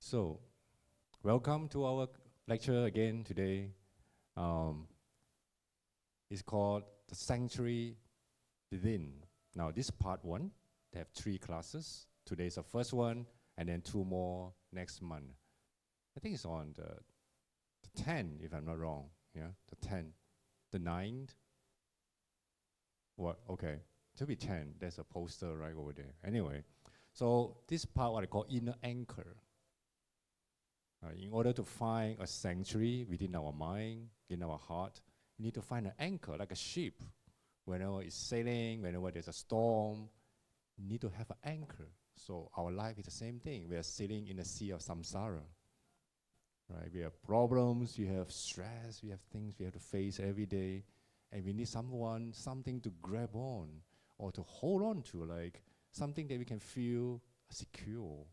So, welcome to our lecture again today. It's called The Sanctuary Within. Now, this is part one. They have 3 classes. Today's the first one, and then 2 more next month. I think it's on the 10th, if I'm not wrong. Yeah, the 10th. The 9th. What? Okay. To be 10, there's a poster right over there. Anyway, so this part what I call inner anchor. In order to find a sanctuary within our mind, in our heart, we need to find an anchor, like a ship. Whenever it's sailing, whenever there's a storm, we need to have an anchor. So our life is the same thing. We are sailing in the sea of samsara. Right? We have problems, we have stress, we have things we have to face every day, and we need something to grab on or to hold on to, like something that we can feel secure.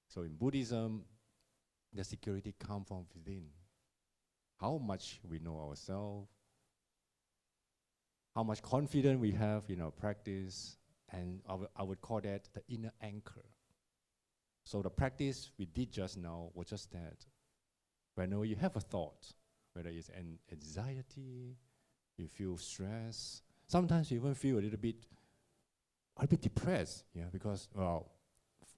So in Buddhism, the security comes from within. How much we know ourselves, how much confidence we have in our practice, and I would call that the inner anchor. So the practice we did just now was just that. Whenever you have a thought, whether it's an anxiety, you feel stress, sometimes you even feel a little bit depressed, because, well,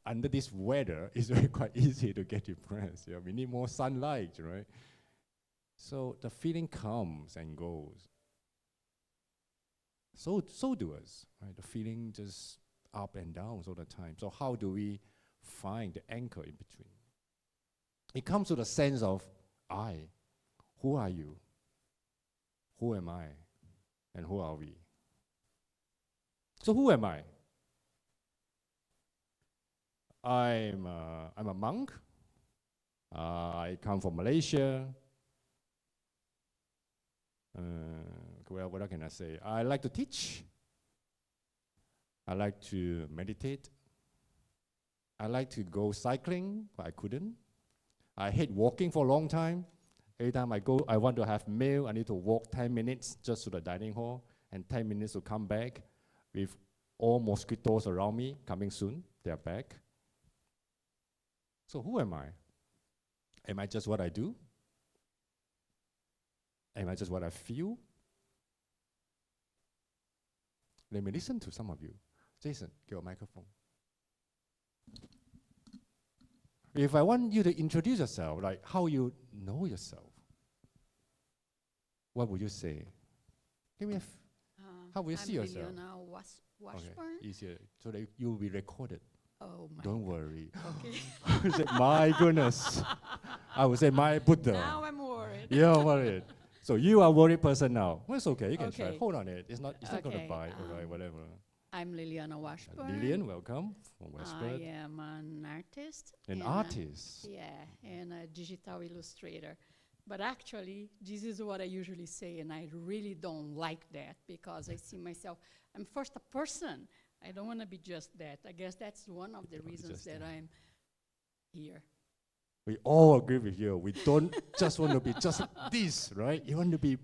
under this weather, it's very quite easy to get depressed. We need more sunlight, right? So the feeling comes and goes. So do us, right? The feeling just up and down all the time. So how do we find the anchor in between? It comes to the sense of I. Who are you? Who am I? And who are we? So who am I? I'm a monk. I come from Malaysia. Well, what can I say? I like to teach. I like to meditate. I like to go cycling, but I couldn't. I hate walking for a long time. Every time I go, I want to have meal. I need to walk 10 minutes just to the dining hall and 10 minutes to come back with all mosquitoes around me coming soon. They're back. So who am I? Am I just what I do? Am I just what I feel? Let me listen to some of you. Jason, give a microphone. If I want you to introduce yourself, like how you know yourself, what would you say? Give me how will you see yourself? Washburn. Okay, easier, so that you will be recorded. Oh my Don't God. worry. Okay. I would say, my goodness. I would say, my Buddha. Now I'm worried. You're worried. So you are a worried person now. Well, it's okay. You can try. Okay. Hold on it. It's not going to Okay, bite. All right, whatever. I'm Liliana Washburn. Lillian, welcome from Westbrook. I am an artist. An artist. And a digital illustrator. But actually, this is what I usually say, and I really don't like that because I see myself, I'm first a person. I don't want to be just that. I guess that's one of the reasons that I'm here. We all agree with you. We don't just want to be just this, right? You want to be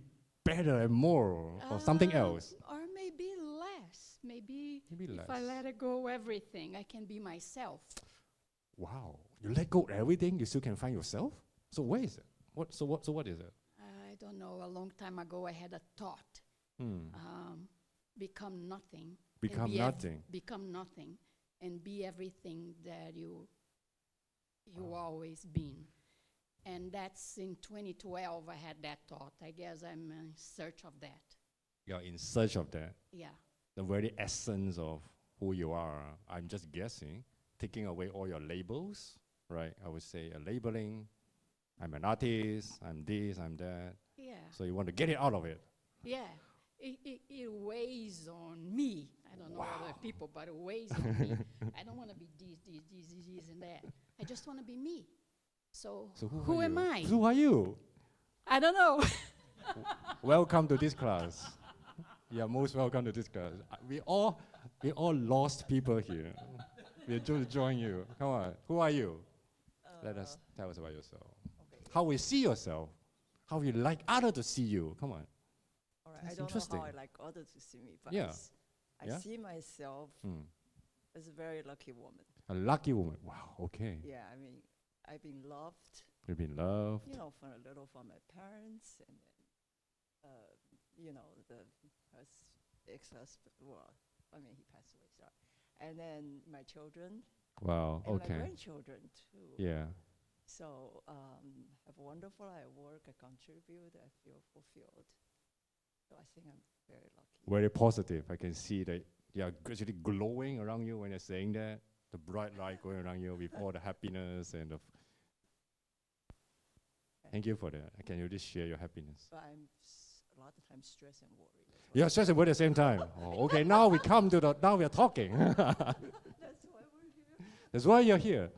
better and more or something else. Or maybe less. Maybe less. If I let it go everything, I can be myself. Wow. You let go everything, you still can find yourself? So where is it? What is it? I don't know. A long time ago, I had a thought. Become nothing. Become nothing. Become nothing, and be everything that you always been. And that's in 2012. I had that thought. I guess I'm in search of that. You're in search of that. Yeah. The very essence of who you are. I'm just guessing, taking away all your labels, right? I would say a labeling. I'm an artist, I'm this, I'm that. Yeah. So you want to get it out of it. Yeah. It weighs on me. I don't know other people, but it weighs on me. I don't want to be this, and that. I just want to be me. So who am I? Who are you? I don't know. Welcome to this class. You're most welcome to this class. We all lost people here. We're to join you. Come on. Who are you? Tell us about yourself. Okay. How we see yourself. How you like others to see you. Come on. All right. That's I don't interesting. know how I like others to see me, but Yeah. I see myself as a very lucky woman. A lucky woman. Wow, okay. Yeah, I mean, I've been loved, You've been loved. you know, from a little from my parents, and then, you know, the ex-husband, well, I mean, he passed away, sorry. And then my children, Wow. and my Okay. grandchildren too. Yeah. So have a wonderful, I work, I contribute, I feel fulfilled. So I think I'm very lucky. Very positive. I can see that you are gradually glowing around you when you're saying that. The bright light going around you with all the happiness and the. Thank you for that. Can you just share your happiness? But I'm a lot of times stressed and worried. Yeah, stress and worry at the same time. Oh, okay, now we come to the. Now we are talking. That's why we're here. That's why you're here.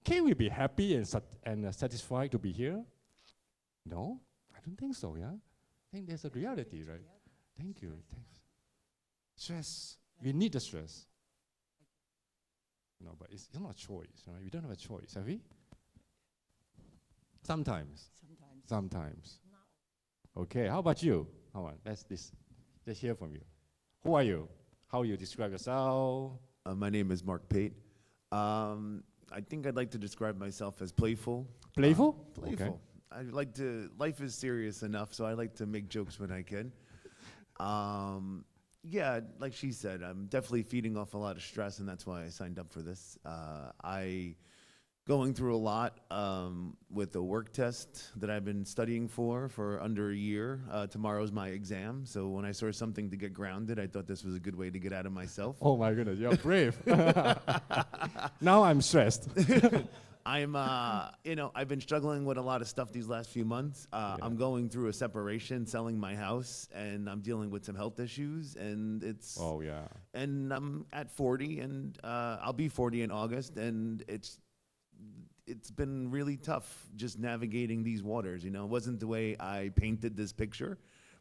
Can we be happy and satisfied to be here? No, I don't think so. Yeah, I think there's a reality, right? Thank you. Thanks. Stress. We need the stress. No, but it's not a choice, right? We don't have a choice, have we? Sometimes. Sometimes. Okay, how about you? Come on, let's hear from you. Who are you? How you describe yourself? My name is Mark Pate. I think I'd like to describe myself as playful. Playful? Playful. Okay. I like to. Life is serious enough, so I like to make jokes when I can. Yeah, like she said, I'm definitely feeding off a lot of stress, and that's why I signed up for this. I going through a lot with a work test that I've been studying for under a year. Tomorrow's my exam, so when I saw something to get grounded, I thought this was a good way to get out of myself. Oh my goodness, you're brave. Now I'm stressed. I'm, you know, I've been struggling with a lot of stuff these last few months. I'm going through a separation, selling my house, and I'm dealing with some health issues, and it's. Oh yeah. And I'm at 40, and I'll be 40 in August, and it's been really tough just navigating these waters. You know, it wasn't the way I painted this picture,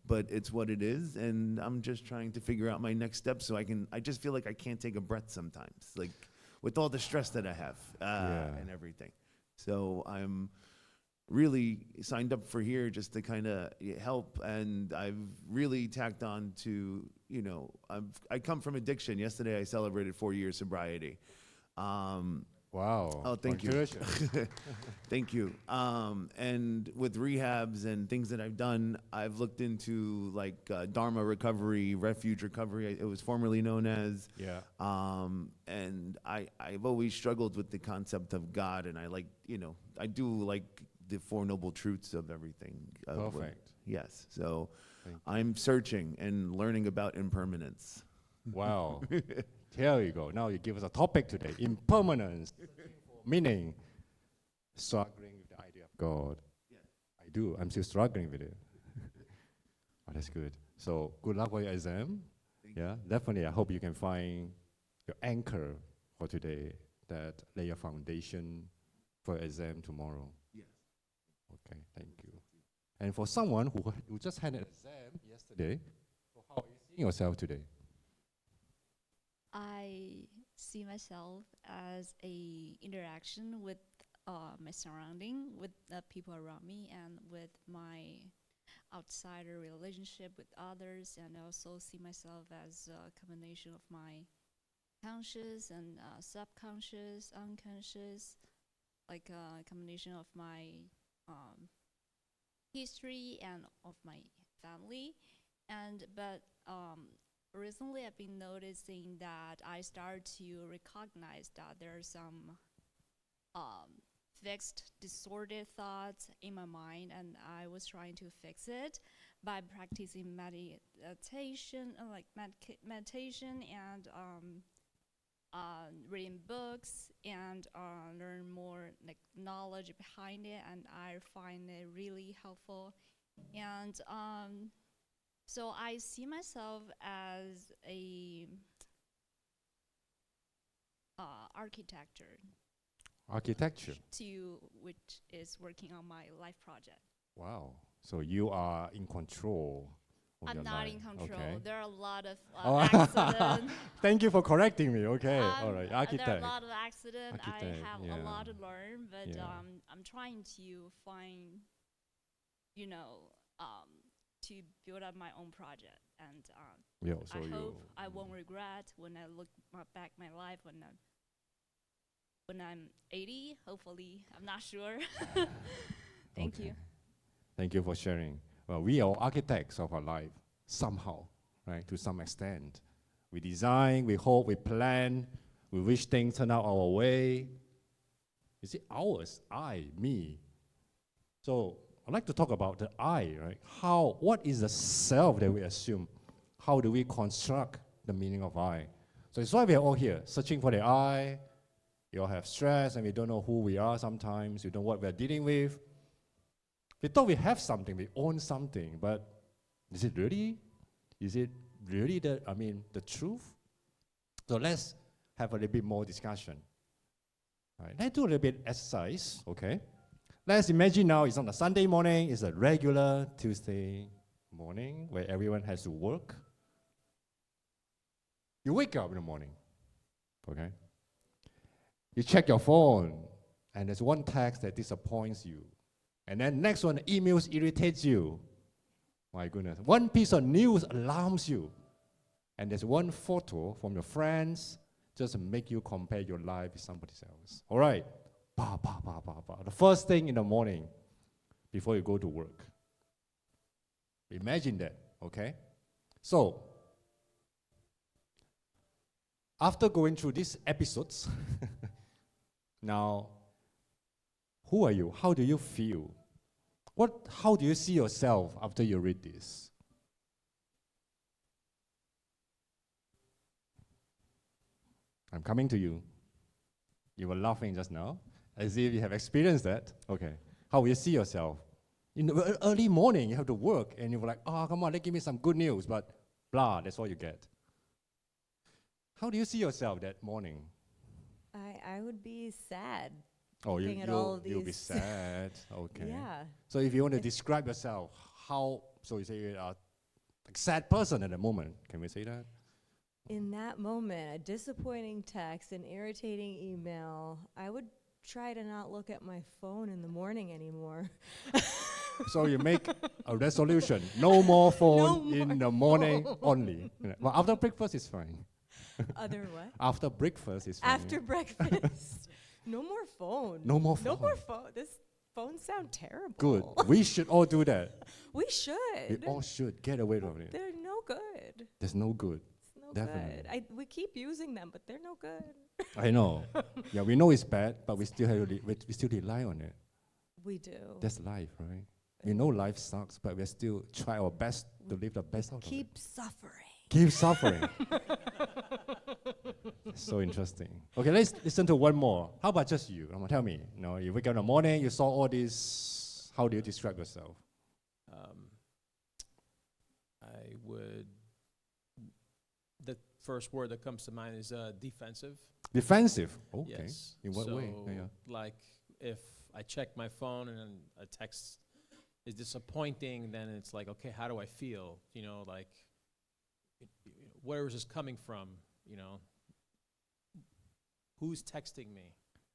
but it's what it is, and I'm just trying to figure out my next steps so I just feel like I can't take a breath sometimes, like with all the stress that I have and everything. So I'm really signed up for here just to kind of help, and I've really tacked on to, you know, I come from addiction. Yesterday I celebrated 4 years sobriety. Wow. Oh, thank you. Thank you. And with rehabs and things that I've done, I've looked into like Dharma recovery, refuge recovery, it was formerly known as. Yeah. And I've always struggled with the concept of God, and I like, you know, I do like the Four Noble Truths of everything. Perfect. Yes. So I'm searching and learning about impermanence. Wow. Here you go. Now you give us a topic today. Impermanence. Meaning, struggling with the idea of God. Yeah. I do. I'm still struggling with it. Oh, that's good. So good luck for your exam. Yeah, definitely. I hope you can find your anchor for today that lay a foundation for your exam tomorrow. Yes. Okay, thank you. And for someone who just had an exam yesterday, so how are you seeing yourself today? I see myself as a interaction with my surrounding, with the people around me, and with my outsider relationship with others, and I also see myself as a combination of my conscious and subconscious, unconscious, like a combination of my history and of my family, but recently I've been noticing that I start to recognize that there are some fixed, disordered thoughts in my mind, and I was trying to fix it by practicing meditation, meditation and reading books and learn more like knowledge behind it, and I find it really helpful. And so I see myself as a architecture, which is working on my life project. Wow. So you are in control of I'm your not life. in control. Okay. There are a lot of Oh. accidents. Thank you for correcting me. Okay. All right. Architect. There are a lot of accidents. I Architect, have yeah. a lot to learn, but Yeah. I'm trying to find, you know, to build up my own project, and Yeah, so I you. hope I won't regret when I look back my life when when I'm 80, hopefully. I'm not sure. Thank you. Thank you for sharing. Well, we are architects of our life, somehow, right, to some extent. We design, we hope, we plan, we wish things turn out our way. You see, ours, I, me. So I'd like to talk about the I, right? What is the self that we assume? How do we construct the meaning of I? So it's why we are all here, searching for the I. We all have stress and we don't know who we are sometimes. We don't know what we're dealing with. We thought we have something, we own something, but is it really? Is it really the truth? So let's have a little bit more discussion. All right, let's do a little bit exercise, okay? Let's imagine now it's on a Sunday morning, it's a regular Tuesday morning where everyone has to work. You wake up in the morning, okay? You check your phone, and there's one text that disappoints you. And then next one, emails irritates you. My goodness. One piece of news alarms you. And there's one photo from your friends just to make you compare your life with somebody else. All right. The first thing in the morning before you go to work. Imagine that, okay? So, after going through these episodes, now, who are you? How do you feel? How do you see yourself after you read this? I'm coming to you. You were laughing just now, as if you have experienced that. Okay. How will you see yourself? In the early morning, you have to work, and you were like, oh, come on, give me some good news, but blah, that's all you get. How do you see yourself that morning? I would be sad. Oh, looking at all of you'll be these. sad. Okay. Yeah. So if you want to describe yourself, so you say you're a sad person at the moment. Can we say that? In that moment, a disappointing text, an irritating email, I would try to not look at my phone in the morning anymore. So you make a resolution. No more phone in the morning only. Well, after breakfast is fine. Other what? After breakfast is fine. After breakfast. No more phone. No more No phone. more phone. This phones sound terrible. Good. We should all do that. We should. We all should get away from it. They're no good. There's no good. It's no Definitely. good. We keep using them, but they're no good. I know. Yeah, we know it's bad, but we still have to we still rely on it. We do. That's life, right? We know life sucks, but we still try our best to live the best out of it. Keep suffering. Keep suffering. So interesting. Okay, let's listen to one more. How about just you? Tell me. You wake up in the morning, you saw all this. How do you describe yourself? I would. The first word that comes to mind is defensive. Defensive. Okay. Yes. In what way? So, Yeah. like, if I check my phone and a text is disappointing, then it's like, okay, how do I feel? Like, where is this coming from? Who's texting me?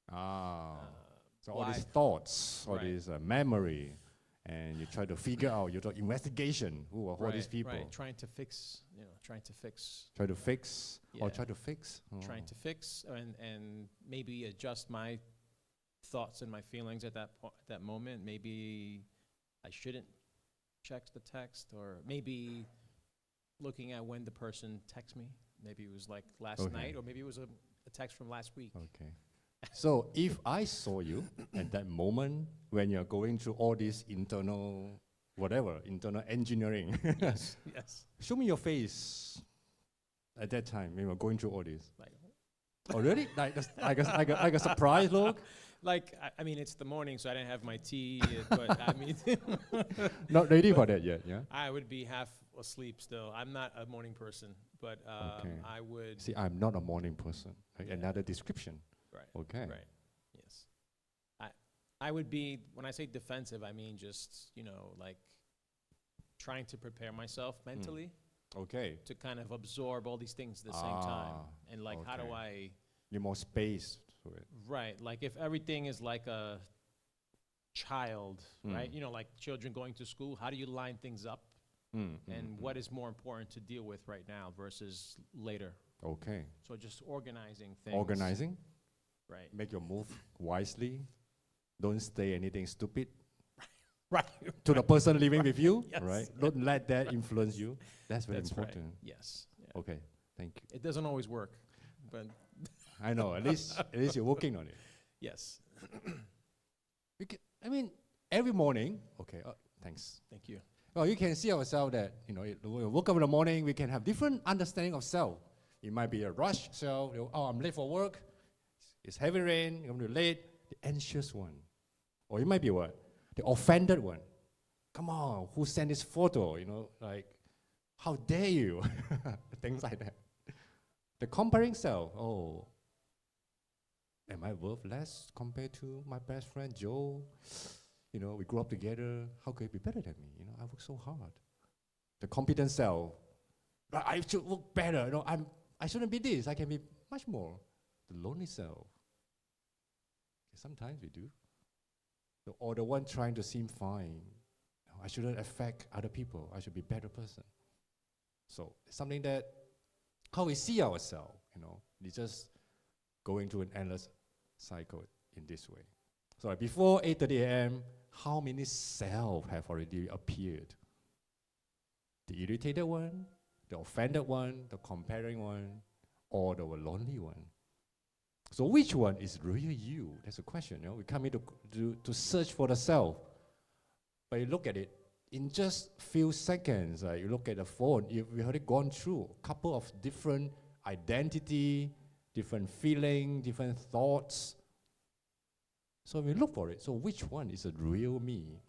So all why? these thoughts, all Right. these memory, and you try to figure out, you do investigation. Who are all these people? Right. Trying to fix. Try to fix Yeah. or try to fix. Trying to fix and maybe adjust my thoughts and my feelings at that moment. Maybe I shouldn't check the text, or maybe looking at when the person texts me. Maybe it was like last Okay. night, or maybe it was a text from last week. Okay. So if I saw you at that moment when you're going through all this internal engineering, Yes. Yes. show me your face at that time when you're going through all this. Like, Oh, really? like a surprise look? like I mean, it's the morning, so I didn't have my tea. But I mean, Not ready for that yet, yeah? I would be half asleep still. I'm not a morning person, but Okay. I would. See, I'm not a morning person. Yeah. Another description. Right. Okay. Right. Yes. I would be, when I say defensive, I mean just, like trying to prepare myself mentally Okay. to kind of absorb all these things at the same time. And like, how do okay. I, Need more space to it. right, like if everything is like a child, right? Like children going to school, how do you line things up? And what is more important to deal with right now versus later? Okay. So just organizing things. Organizing? Right. Make your move wisely. Don't say anything stupid Right. to the person living with you, Yes. right? Don't let that influence you. That's very That's important. right. Yes. Yeah. Okay, thank you. It doesn't always work, but I know. At least you're working on it. yes. I mean, every morning. Okay. Thanks. Thank you. Well, you can see ourselves that when we wake up in the morning, we can have different understanding of self. It might be a rush self. Oh, I'm late for work. It's heavy rain. I'm late. The anxious one, or it might be what? The offended one. Come on, who sent this photo? Like, how dare you? Things like that. The comparing self. Oh, am I worth less compared to my best friend Joe? We grew up together. How could he be better than me? I work so hard. The competent self. I should work better. I shouldn't be this. I can be much more. The lonely self. Sometimes we do. Or the one trying to seem fine. I shouldn't affect other people. I should be a better person. So it's something that how we see ourselves, it's just going through an endless cycle in this way. So before 8:30 a.m., how many self have already appeared? The irritated one, the offended one, the comparing one, or the lonely one? So which one is real you? That's a question. We come here to search for the self. But you look at it, in just few seconds, you look at the phone, we've already gone through a couple of different identity, different feeling, different thoughts. So we look for it. So which one is the real me?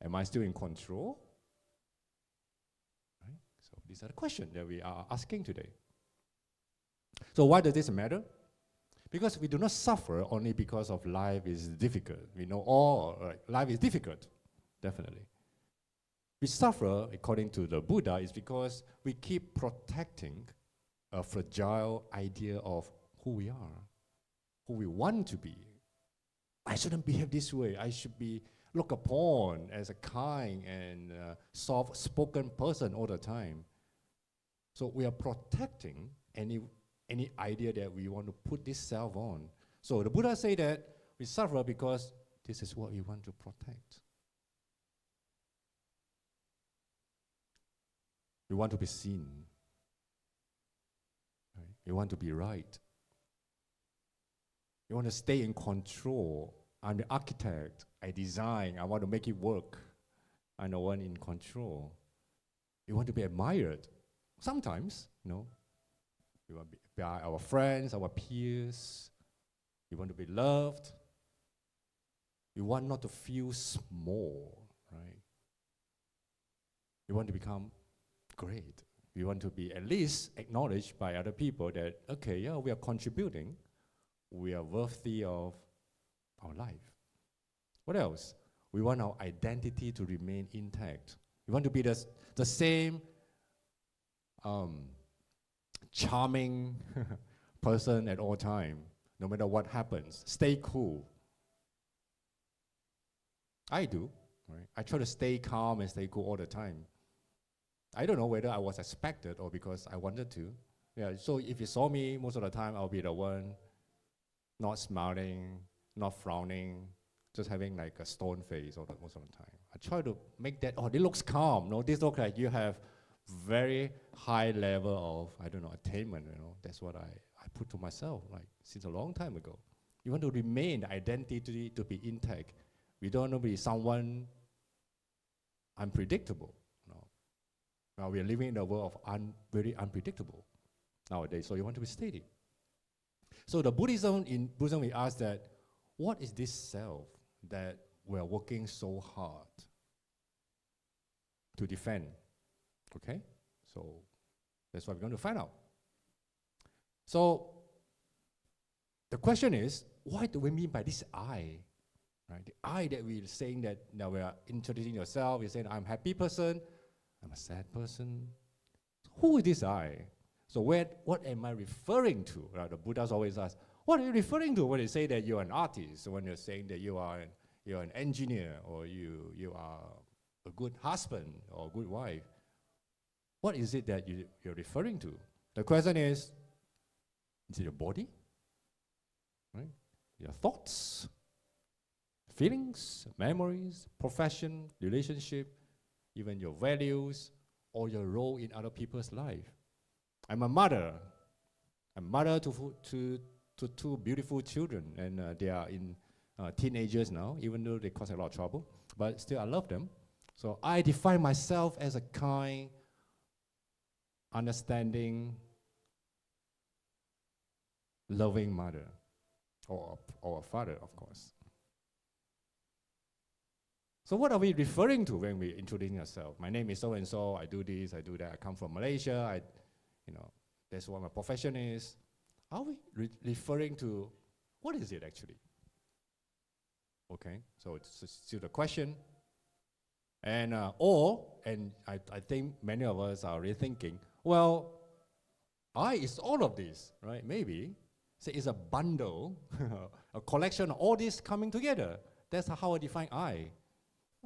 Am I still in control? Right? So these are the questions that we are asking today. So why does this matter? Because we do not suffer only because of life is difficult. We know life is difficult, definitely. We suffer, according to the Buddha, is because we keep protecting a fragile idea of who we are, who we want to be. I shouldn't behave this way. I should be looked upon as a kind and soft-spoken person all the time. So we are protecting any idea that we want to put this self on. So the Buddha say that we suffer because this is what we want to protect. We want to be seen. Right? We want to be right. We want to stay in control. I'm the architect. I design. I want to make it work. I'm the one in control. We want to be admired. Sometimes, we want to be by our friends, our peers. We want to be loved. We want not to feel small, right? We want to become great. We want to be at least acknowledged by other people that, okay, yeah, we are contributing. We are worthy of our life. What else? We want our identity to remain intact. We want to be the same charming person at all time, no matter what happens. Stay cool. I do, right? I try to stay calm and stay cool all the time. I don't know whether I was expected or because I wanted to. Yeah, so if you saw me, most of the time I'll be the one not smiling, not frowning, just having like a stone face most of the time. I try to make that, this looks calm. No, this looks like you have very high level of, attainment, That's what I put to myself, like, since a long time ago. You want to remain the identity to be intact. We don't want to be someone unpredictable. Now we are living in a world of very unpredictable nowadays, so you want to be steady. So in Buddhism, we ask that, what is this self that we're working so hard to defend? Okay, so that's what we're going to find out. So the question is, what do we mean by this I? Right? The I that we're saying that now we are introducing yourself, you're saying I'm a happy person, I'm a sad person. Who is this I? So what am I referring to? Right? The Buddhas always ask, what are you referring to when you say that you're an artist, when you're saying that you're an engineer, or you are a good husband or a good wife? What is it that you're referring to? The question is it your body? right? Your thoughts, feelings, memories, profession, relationship, even your values, or your role in other people's life. I'm a mother. I'm a mother to two beautiful children, and they are in teenagers now, even though they cause a lot of trouble. But still, I love them. So I define myself as a kind, understanding, loving mother, or a father, of course. So what are we referring to when we introducing ourselves? My name is so and so. I do this. I do that. I come from Malaysia. That's what my profession is. Are we referring to what is it actually? Okay, so it's still the question. And I think many of us are really thinking, well, I is all of this, right? Maybe. So it's a bundle, a collection of all this coming together. That's how I define I.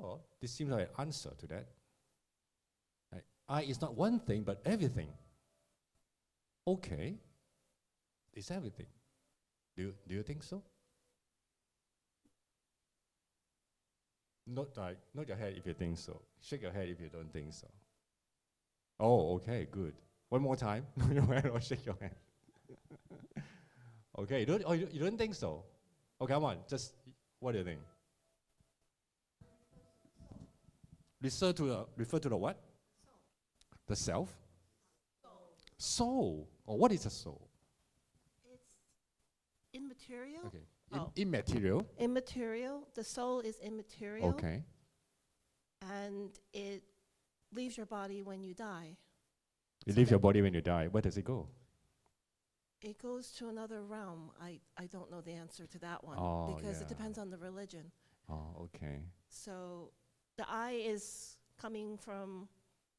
Oh, this seems like an answer to that. Right? I is not one thing, but everything. Okay, it's everything. Do you think so? Not your head if you think so. Shake your head if you don't think so. Oh, okay, good. One more time. Nod your head or shake your head. Okay, you don't think so? Okay, come on. Just what do you think? Refer to the what? Soul. The self? Soul. Or what is a soul? It's immaterial. Okay. Oh. Immaterial. Immaterial. The soul is immaterial. Okay. And it leaves your body when you die. You leave your body when you die. Where does it go? It goes to another realm. I don't know the answer to that one because it depends on the religion. Oh, okay. So the I is coming from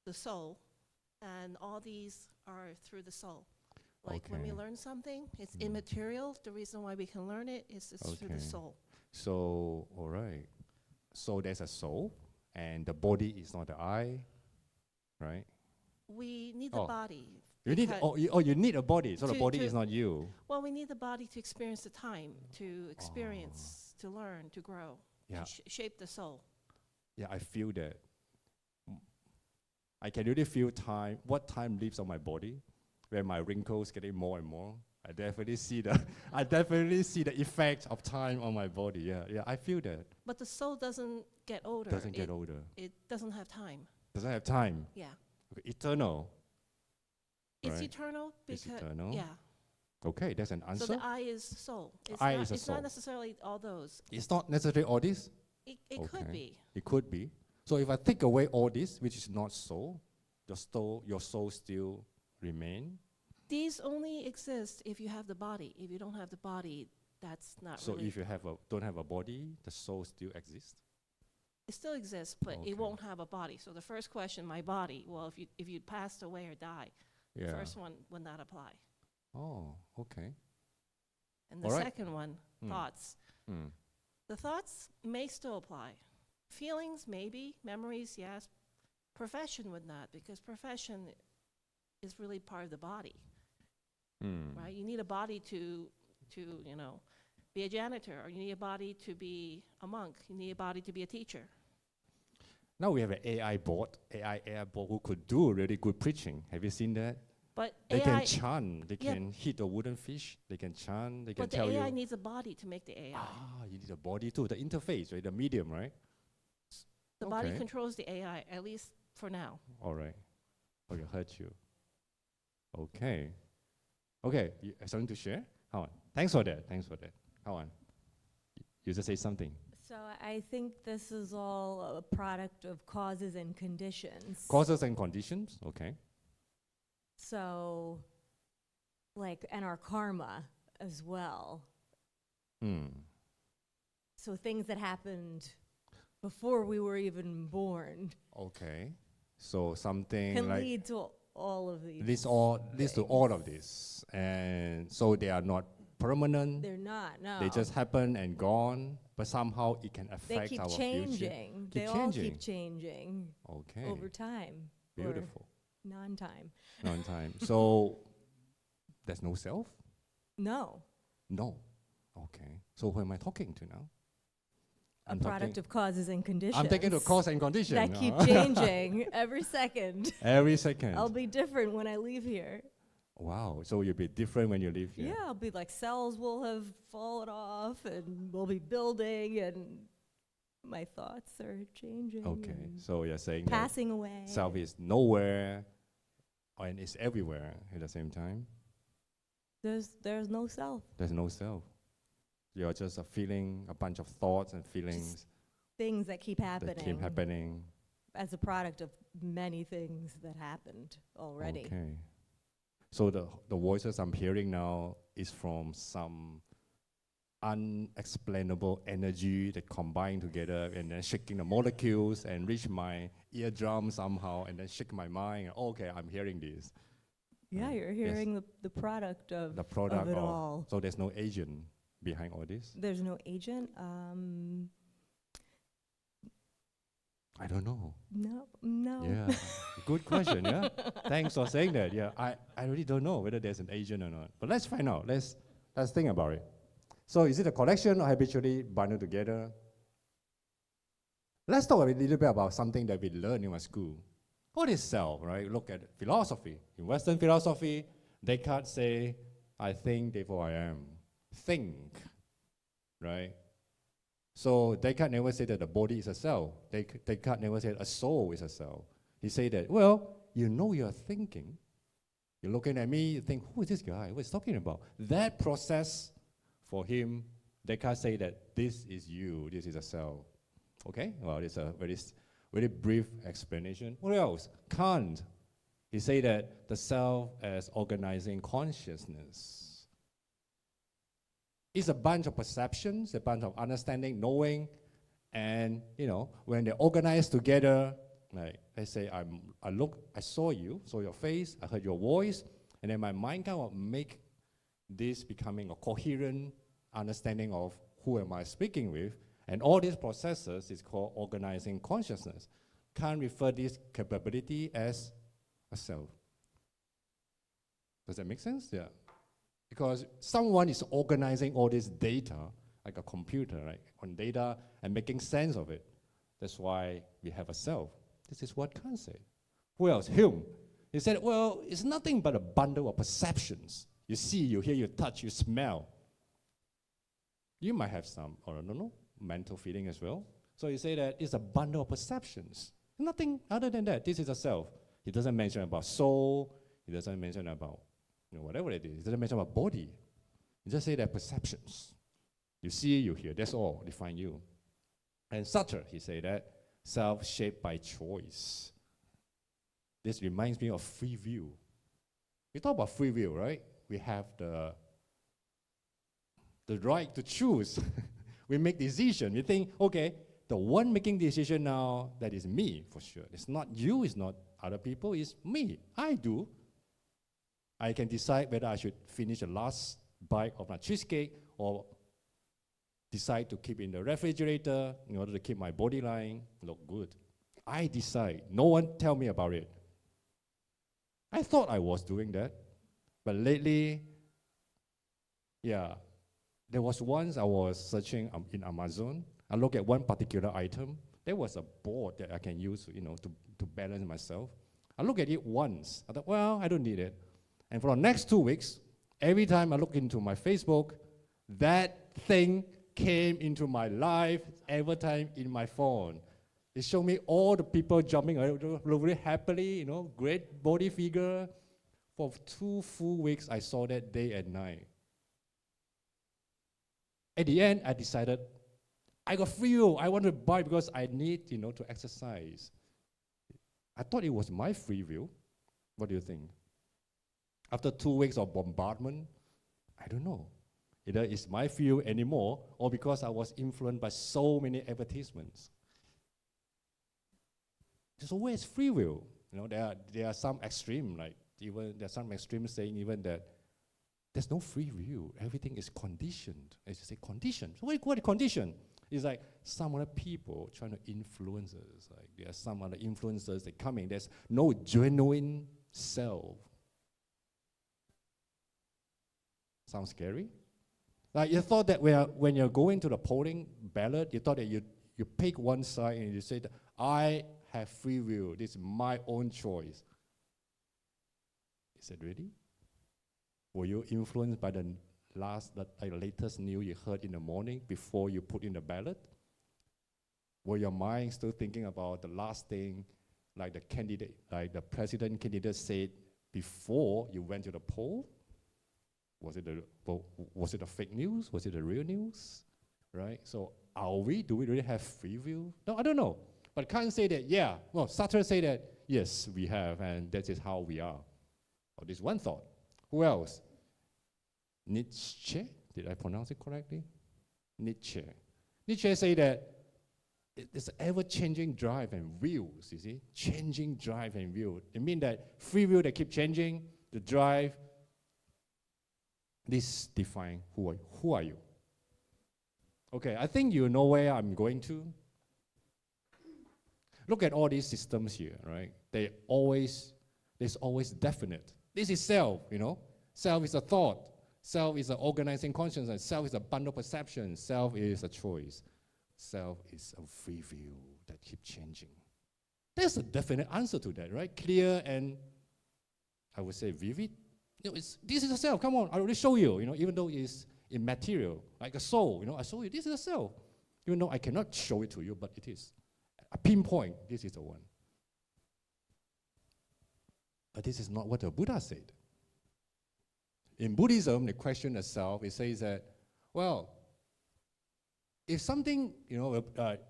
the soul, and all these are through the soul. Like when we Okay. learn something, it's immaterial. The reason why we can learn it is it's through the Okay. soul. So, all right. So there's a soul, and the body is not the I, right? We need the Oh. body. You need you need a body, so the To- body to- is not you. Well, we need the body to experience the time, to experience, to learn, to grow, Yeah. and shape the soul. Yeah, I feel that. I can really feel time, what time leaves on my body, where my wrinkles getting more and more. I definitely see the effect of time on my body. Yeah, I feel that. But the soul doesn't get older. Doesn't get older. It doesn't have time. Doesn't have time. Yeah. Okay, eternal. It's Right. eternal It's because eternal. yeah. Okay, that's an So answer. the I is soul. It's I not, is a it's soul. not necessarily all those. It's not necessarily all this. It could Okay. be. It could be. So if I take away all this, which is not soul, your soul still remain. These only exist if you have the body. If you don't have the body, that's not So really. if you don't have a body, the soul still exists. It still exists, but Okay. it won't have a body. So the first question, my body, well, if you passed away or die, the Yeah. first one would not apply. Oh, okay. And the All right. second one, Hmm. thoughts. Hmm. The thoughts may still apply. Feelings, maybe. Memories, yes. Profession would not, because profession is really part of the body, Hmm. right? You need a body to be a janitor, or you need a body to be a monk. You need a body to be a teacher. Now we have an AI bot who could do really good preaching. Have you seen that? But They AI, can chant. They Yeah. can hit a wooden fish. They can chant. They can but the tell AI you. needs a body to make the AI. You need a body too. The interface, right? The medium, right? The body Okay. controls the AI, at least for now. All right. Okay, hurt you. Okay. Okay, something to share? How on? Thanks for that. How on? You just say something. So I think this is all a product of causes and conditions. Causes and conditions. Okay. So, and our karma as well. Hmm. So things that happened before we were even born Okay. So something can like lead to all of these. leads to all of this, and so they are not permanent. They're not, no. They just happen and gone, but somehow it can They affect keep our changing. future. They all changing. keep changing Okay. over time. Beautiful. Or non-time. Non-time. So there's no self? No. No. Okay. So who am I talking to now? A product of causes and conditions. I'm taking the cause and condition. that keep changing every second. Every second. I'll be different when I leave here. Wow. So you'll be different when you leave here. Yeah, I'll be like cells will have fallen off and we'll be building and my thoughts are changing. Okay. and So you're saying passing away. that self is nowhere and it's everywhere at the same time. There's no self. There's no self. You're just a feeling, a bunch of thoughts and feelings Things that keep happening. that keep happening. As a product of many things that happened already. Okay. So the voices I'm hearing now is from some unexplainable energy that combine together and then shaking the molecules and reach my eardrum somehow and then shake my mind. Okay, I'm hearing this. Yeah, you're Yes. hearing the product of The product of it all. So there's no agent behind all this? There's no agent. I don't know. No. Yeah. Good question, yeah? Thanks for saying that. Yeah, I really don't know whether there's an agent or not. But let's find out. Let's think about it. So is it a collection or habitually bundled together? Let's talk a little bit about something that we learned in my school. What is self, right? Look at philosophy. In Western philosophy, Descartes say, I think, therefore I am. Think, right? So Descartes never said that the body is a cell. Descartes never said a soul is a cell. He said that, well, you know you're thinking. You're looking at me, you think, who is this guy? What is he talking about? That process, for him, Descartes say that this is you, this is a cell. Okay? Well, it's a very brief explanation. What else? Kant, he say that the self as organizing consciousness. It's a bunch of perceptions, a bunch of understanding, knowing, and when they organize together, like let's say I saw you, saw your face, I heard your voice, and then my mind kind of make this becoming a coherent understanding of who am I speaking with, and all these processes is called organizing consciousness. Kant refer this capability as a self. Does that make sense? Yeah. Because someone is organizing all this data, like a computer, right, on data and making sense of it. That's why we have a self. This is what Kant said. Who else? Hume. He said, well, it's nothing but a bundle of perceptions. You see, you hear, you touch, you smell. You might have some, or I don't know, mental feeling as well. So you say that it's a bundle of perceptions. Nothing other than that. This is a self. He doesn't mention about soul. He doesn't mention about whatever it is. It doesn't mention about body. It just say that perceptions. You see, you hear. That's all define you. And Sartre, he say that self shaped by choice. This reminds me of free will. We talk about free will, right? We have the right to choose. We make decision. We think, okay, the one making decision now, that is me for sure. It's not you, it's not other people, it's me. I do. I can decide whether I should finish the last bite of my cheesecake or decide to keep in the refrigerator in order to keep my body line look good. I decide. No one tell me about it. I thought I was doing that, but lately, there was once I was searching in Amazon. I look at one particular item. There was a board that I can use, to balance myself. I look at it once. I thought, well, I don't need it. And for the next 2 weeks, every time I look into my Facebook, that thing came into my life every time in my phone. It showed me all the people jumping around very happily, great body figure. For 2 full weeks, I saw that day and night. At the end, I decided, I got free will. I want to buy because I need, to exercise. I thought it was my free will. What do you think? After 2 weeks of bombardment, I don't know. Either it's my free will anymore or because I was influenced by so many advertisements. So where's free will? There are some extreme, like there are some extremes saying even that there's no free will. Everything is conditioned. As you say, conditioned. So what is condition? It's like some other people trying to influence us. Like there are some other influencers that come in. There's no genuine self. Sounds scary? Like you thought that when you're going to the polling ballot, you thought that you pick one side and you say that I have free will. This is my own choice. Is it really? Were you influenced by the latest news you heard in the morning before you put in the ballot? Were your mind still thinking about the last thing, like the president candidate said before you went to the poll? Was it a fake news? Was it a real news? Right? So do we really have free will? No, I don't know. But Kant say that, yeah. Well, Sartre say that, yes, we have, and that is how we are. Oh, this one thought. Who else? Nietzsche? Did I pronounce it correctly? Nietzsche. Nietzsche say that it's ever-changing drive and wheels, you see? Changing drive and wheel. It means that free will, they keep changing, the drive. This define who are you? Okay, I think you know where I'm going to. Look at all these systems here, right? There's always definite. This is self, you know? Self is a thought. Self is an organizing consciousness. Self is a bundle perception. Self is a choice. Self is a free will that keeps changing. There's a definite answer to that, right? Clear and, I would say, vivid. You know, this is a self. Come on, I already show you. You know, even though it's immaterial, like a soul. You know, I show you this is a self. Even though I cannot show it to you, but it is. A pinpoint. This is the one. But this is not what the Buddha said. In Buddhism, the question of self, it says that, well, if something, you know,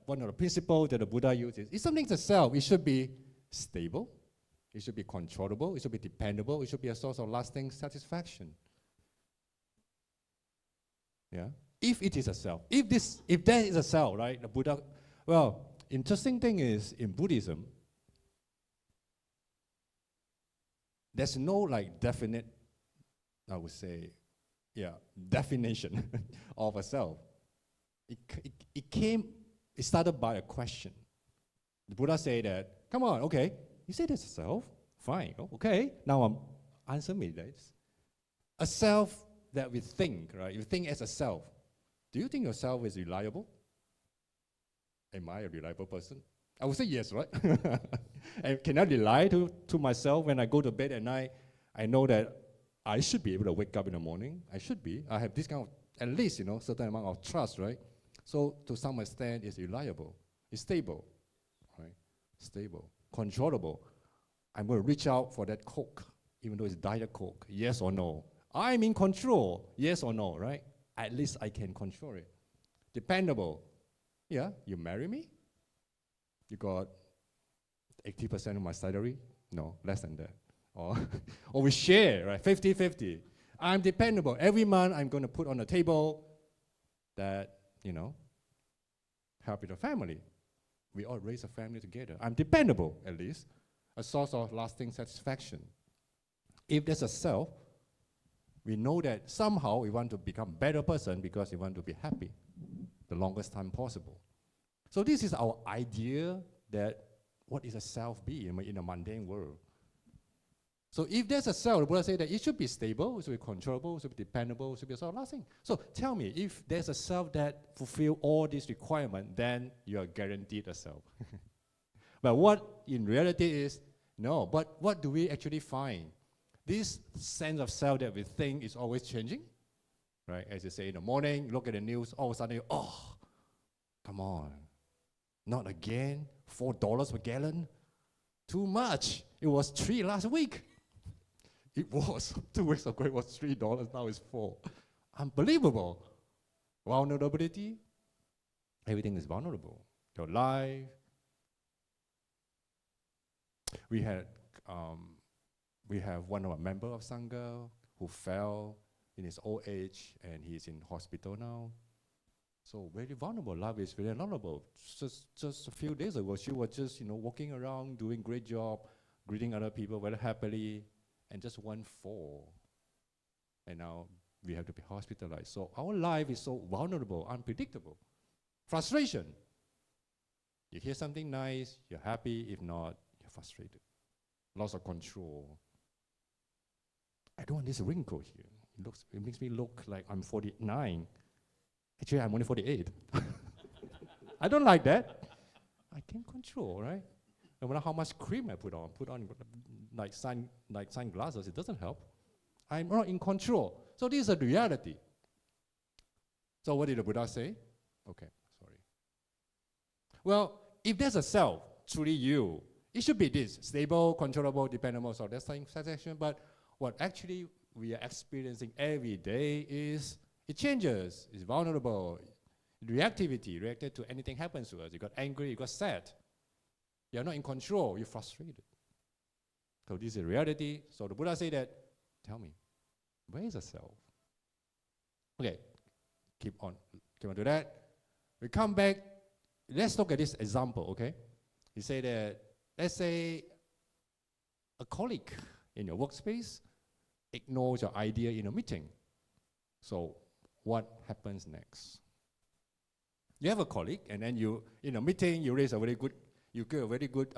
one of the principles that the Buddha uses, if something's a self, it should be stable, it should be controllable, it should be dependable, it should be a source of lasting satisfaction. Yeah? If it is a self. If there is a self, right, the Buddha, well, interesting thing is, in Buddhism, there's no like definite, I would say, definition of a self. It started by a question. The Buddha said that, come on, okay, you say there's a self, fine, okay, now answer me this. A self that we think, right, you think as a self. Do you think yourself is reliable? Am I a reliable person? I would say yes, right? And can I rely to myself when I go to bed at night? I know that I should be able to wake up in the morning. I should be. I have this kind of, at least, you know, certain amount of trust, right? So to some extent, it's reliable. It's stable, right? Stable. Controllable. I'm going to reach out for that Coke, even though it's Diet Coke. Yes or no? I'm in control. Yes or no, right? At least I can control it. Dependable. Yeah, you marry me? You got 80% of my salary? No, less than that. Or we share, right? 50-50. I'm dependable. Every month I'm going to put on the table that, you know, help with the family. We all raise a family together. I'm dependable, at least. A source of lasting satisfaction. If there's a self, we know that somehow we want to become a better person because we want to be happy the longest time possible. So this is our idea that what is a self be in a mundane world. So if there's a self, the Buddha said that it should be stable, it should be controllable, it should be dependable, it should be self-lasting. So tell me, if there's a self that fulfills all these requirements, then you are guaranteed a self. But what in reality is, no, but what do we actually find? This sense of self that we think is always changing, right? As you say in the morning, look at the news, all of a sudden, oh, come on, not again, $4 per gallon? Too much. It was $3 last week. It was. 2 weeks ago, it was $3. Now it's $4. Unbelievable. Vulnerability. Everything is vulnerable. Your life. We have one of our members of Sangha who fell in his old age, and he's in hospital now. So very vulnerable. Life is very vulnerable. Just a few days ago, she was just, you know, walking around, doing great job, greeting other people very happily, and just one fall. And now we have to be hospitalized. So our life is so vulnerable, unpredictable. Frustration. You hear something nice, you're happy. If not, you're frustrated. Loss of control. I don't want this wrinkle here. it makes me look like I'm 49. Actually, I'm only 48. I don't like that. I can't control, right? No matter how much cream I put on like sunglasses, it doesn't help. I'm not in control. So this is a reality. So what did the Buddha say? Okay, sorry. Well, if there's a self, truly you, it should be this, stable, controllable, dependable, so that's satisfaction. But what actually we are experiencing every day is it changes, it's vulnerable, reactivity, reacted to anything happens to us. You got angry, you got sad. You're not in control, you're frustrated. So this is reality. So the Buddha said that, tell me, where is the self? Okay, keep on to that. We come back, let's look at this example, okay? He said that, let's say a colleague in your workspace ignores your idea in a meeting. So what happens next? You have a colleague, and then you, in a meeting, you give a very good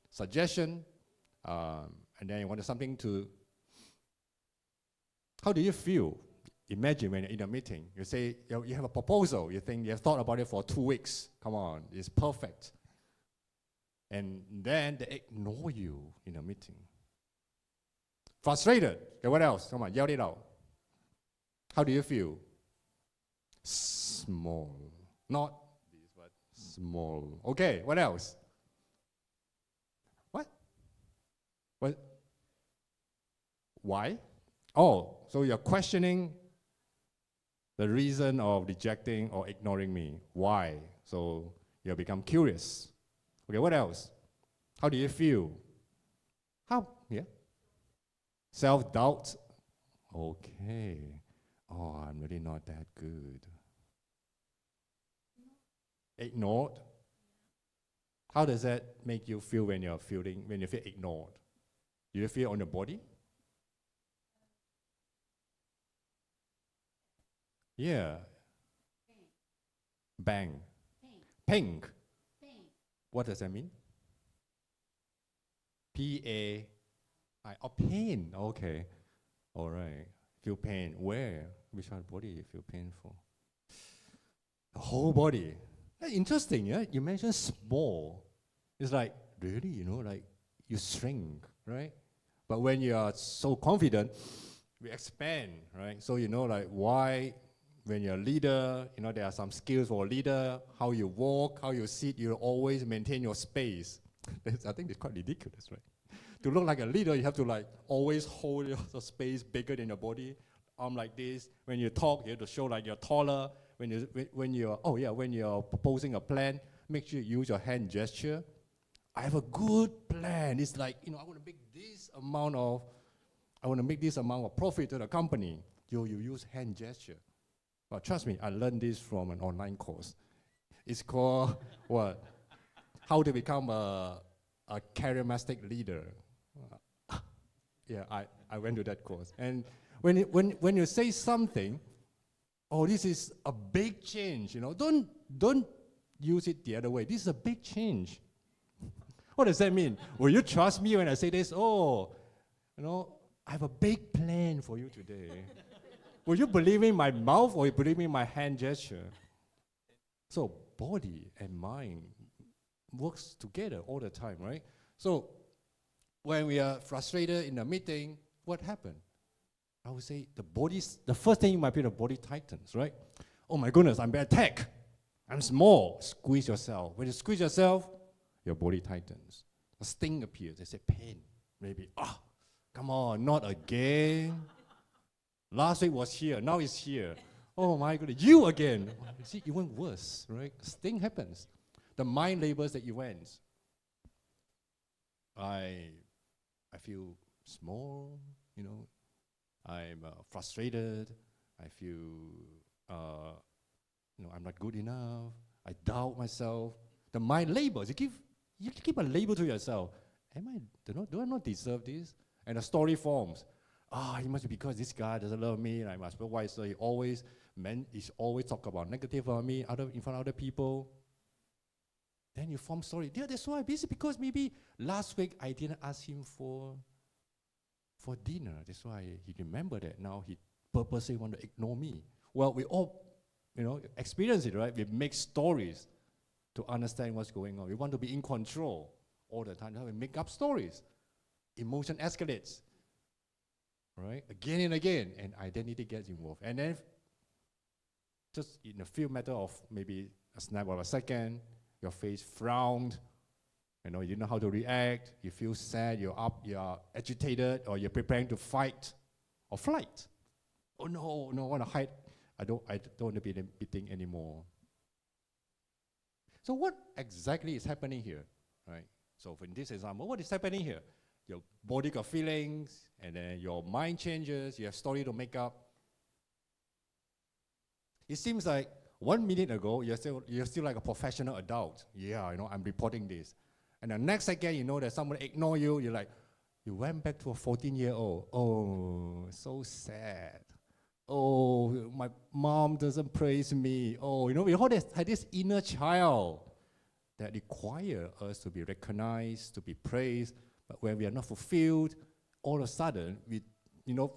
suggestion, and then you want something to, how do you feel? Imagine when you're in a meeting, you say, you have a proposal, you think you have thought about it for 2 weeks, come on, it's perfect. And then they ignore you in a meeting. Frustrated, okay, what else? Come on, yell it out. How do you feel? Small. Not this, but small. Okay, what else? What? Why? Oh, so you're questioning the reason of rejecting or ignoring me. Why? So you become curious. Okay, what else? How do you feel? Yeah? Self-doubt. Okay. Oh, I'm really not that good. Ignored. How does that make you feel when you feel ignored? Do you feel on your body? Yeah. Bang. Pink. What does that mean? P-A-I. Oh, pain. Okay. All right. Feel pain. Where? Which part of the body you feel pain for? The whole body. That's interesting, yeah? You mentioned small. It's like, really, like you shrink, right? But when you are so confident, we expand, right? So like why, when you're a leader, there are some skills for a leader, how you walk, how you sit, you always maintain your space. I think it's quite ridiculous, right? To look like a leader, you have to always hold your space bigger than your body. Arm like this. When you talk, you have to show like you're taller. When you're proposing a plan, make sure you use your hand gesture. I have a good plan. It's like, I want to make this amount of profit to the company. You use hand gesture. But trust me, I learned this from an online course. It's called what? How to become a charismatic leader. Yeah, I went to that course. And when you say something, this is a big change, don't use it the other way. This is a big change. What does that mean? Will you trust me when I say this? I have a big plan for you today. Will you believe in my mouth or you believe in my hand gesture? So body and mind works together all the time, right? So when we are frustrated in a meeting, what happened? I would say the first thing might be the body tightens, right? Oh my goodness, I'm being attacked. I'm small. Squeeze yourself. When you squeeze yourself, your body tightens. A sting appears. They say pain. Maybe, come on, not again. Last week was here, now it's here. Oh my goodness, you again. You see, even worse, right? Sting happens. The mind labels the events. I feel small, I'm frustrated. I feel, I'm not good enough. I doubt myself. The mind labels. You keep a label to yourself. Do I not deserve this? And the story forms. It must be because this guy doesn't love me. I must be why. So he always talk about negative about me in front of other people. Then you form story. Yeah, that's why. Basically because maybe last week I didn't ask him for for dinner. That's why he remembered that. Now he purposely want to ignore me. Well, we all, experience it, right? We make stories to understand what's going on. We want to be in control all the time. We make up stories. Emotion escalates, right? Again and again, and identity gets involved. And then just in a few matter of maybe a snap of a second, your face frowned, you don't know how to react, you feel sad, you're up, you're agitated, or you're preparing to fight or flight. Oh no, I want to hide. I don't want to be beating anymore. So what exactly is happening here, right? So for this example, what is happening here? Your body got feelings, and then your mind changes, you have story to make up. It seems like 1 minute ago, you're still like a professional adult. Yeah, I'm reporting this. And the next second, you know that someone ignore you, you're like, you went back to a 14-year-old. Oh, so sad. Oh, my mom doesn't praise me. Oh, we all had this inner child that require us to be recognized, to be praised. But when we are not fulfilled, all of a sudden, we,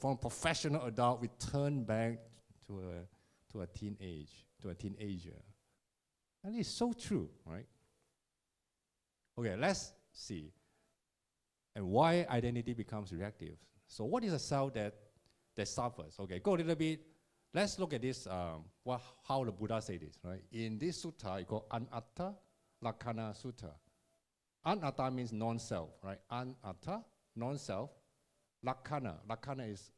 from professional adult, we turn back to a teenager. And it's so true, right? Okay, let's see. And why identity becomes reactive. So what is a self that suffers? Okay, go a little bit. Let's look at this, how the Buddha say this, right? In this sutta, it's called Anatta Lakkhana Sutta. Anatta means non-self, right? Anatta, non-self. Lakkhana is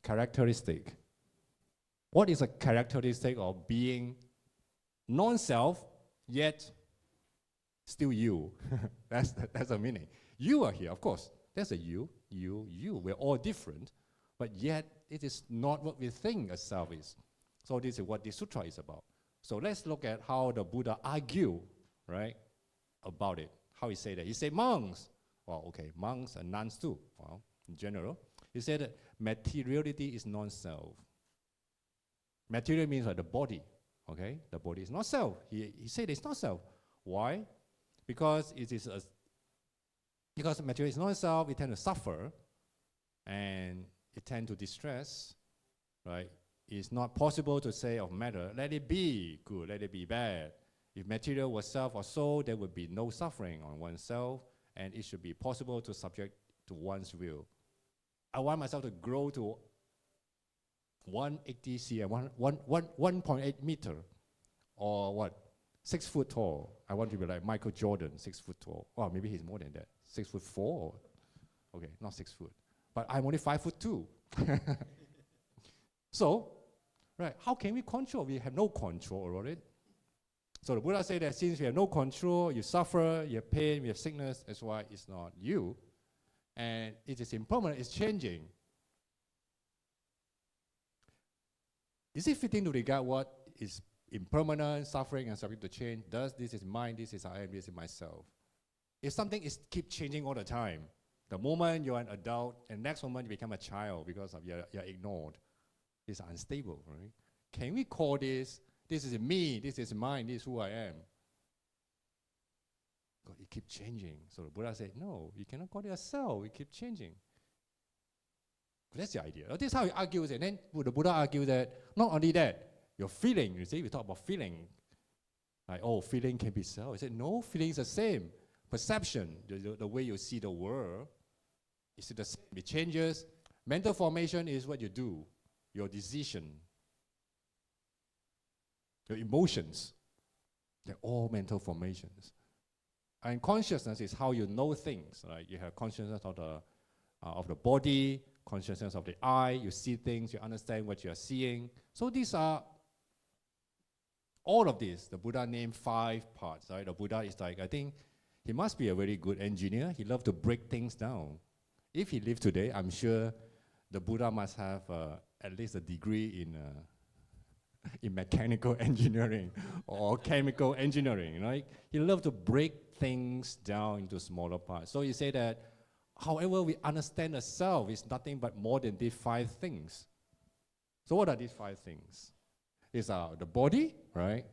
characteristic. What is a characteristic of being non-self, yet still you? That's the meaning. You are here, of course. There's a you. We're all different, but yet it is not what we think a self is. So this is what this sutra is about. So let's look at how the Buddha argue, right, about it. How he say that? He said monks. Well, okay, monks and nuns too. Well, in general, he said that materiality is non-self. Material means like the body. Okay, the body is not self. He said it's not self. Why? Because because material is not self, it tend to suffer, and it tend to distress, right? It's not possible to say of matter, let it be good, let it be bad. If material was self or soul, there would be no suffering on oneself, and it should be possible to subject to one's will. I want myself to grow to 180 cm, 1.8 meter, or what? 6 foot tall. I want to be like Michael Jordan, 6 foot tall. Well, maybe he's more than that. 6'4". Okay, not 6 foot. But I'm only 5'2". So, right, how can we control? We have no control over it. So the Buddha said that since we have no control, you suffer, you have pain, you have sickness, that's why it's not you. And it is impermanent, it's changing. Is it fitting to regard what is impermanent, suffering, and subject to change? Thus, this is mine, this is I am, this is myself. If something is keep changing all the time, the moment you're an adult, and next moment you become a child because of you're ignored, it's unstable, right? Can we call this is me, this is mine, this is who I am? God, it keeps changing. So the Buddha said, no, you cannot call it a self, it keeps changing. That's the idea. This is how he argues, and then the Buddha argued that not only that, your feeling, you see, we talk about feeling, like, oh, feeling can be self. He said, no, feeling is the same. Perception, the way you see the world, is the same. It changes. Mental formation is what you do, your decision, your emotions. They're all mental formations. And consciousness is how you know things. Right? You have consciousness of the body, consciousness of the eye. You see things. You understand what you are seeing. So these are all of this. The Buddha named 5 parts. Right? The Buddha is like, I think he must be a very good engineer. He loved to break things down. If he lived today, I'm sure the Buddha must have at least a degree in mechanical engineering or chemical engineering, right? He loved to break things down into smaller parts. So he said that however we understand the self is nothing but more than these 5 things. So what are these 5 things? It's the body, right?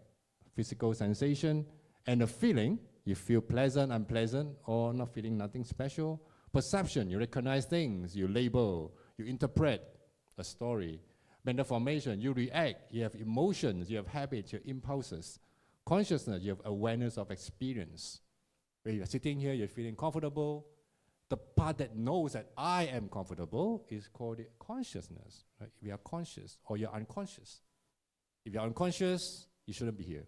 Physical sensation, and the feeling. You feel pleasant, unpleasant, or not feeling nothing special. Perception, you recognize things, you label, you interpret a story. Mental formation, you react, you have emotions, you have habits, you have impulses. Consciousness, you have awareness of experience. When you're sitting here, you're feeling comfortable. The part that knows that I am comfortable is called consciousness. Right? We are conscious, or you're unconscious. If you're unconscious, you shouldn't be here.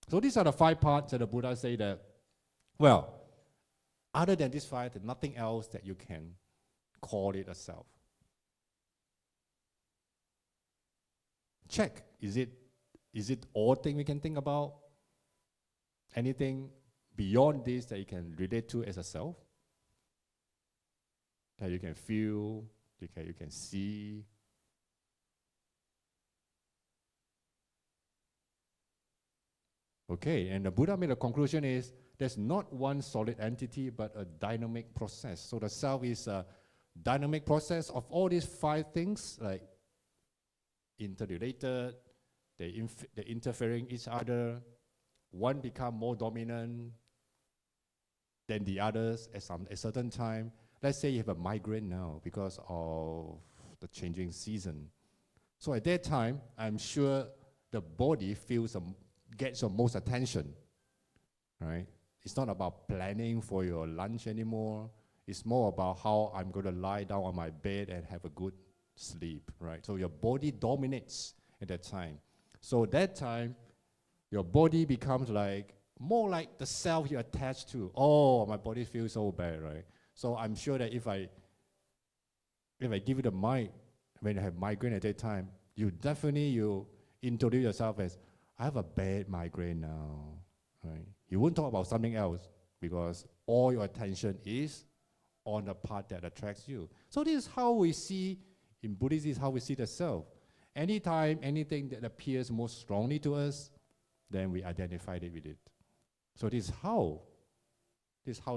So these are the 5 parts that the Buddha say that, well, other than these 5, there's nothing else that you can call it a self. Check, is it all thing we can think about? Anything beyond this that you can relate to as a self? That you can feel, you can see? Okay, and the Buddha made a conclusion is, there's not one solid entity, but a dynamic process. So the self is a dynamic process of all these 5 things, like interrelated, they interfering each other. One become more dominant than the others at a certain time. Let's say you have a migraine now because of the changing season. So at that time, I'm sure the body gets your most attention, right? It's not about planning for your lunch anymore. It's more about how I'm going to lie down on my bed and have a good sleep, right? So your body dominates at that time. So at that time, your body becomes more like the self you attach to. Oh, my body feels so bad, right? So I'm sure that if I give you the mic when you have migraine at that time, you introduce yourself as, I have a bad migraine now, right? You won't talk about something else because all your attention is on the part that attracts you. So this is how we see, in Buddhism, this is how we see the self. Anytime, anything that appears most strongly to us, then we identify it with it. So this is how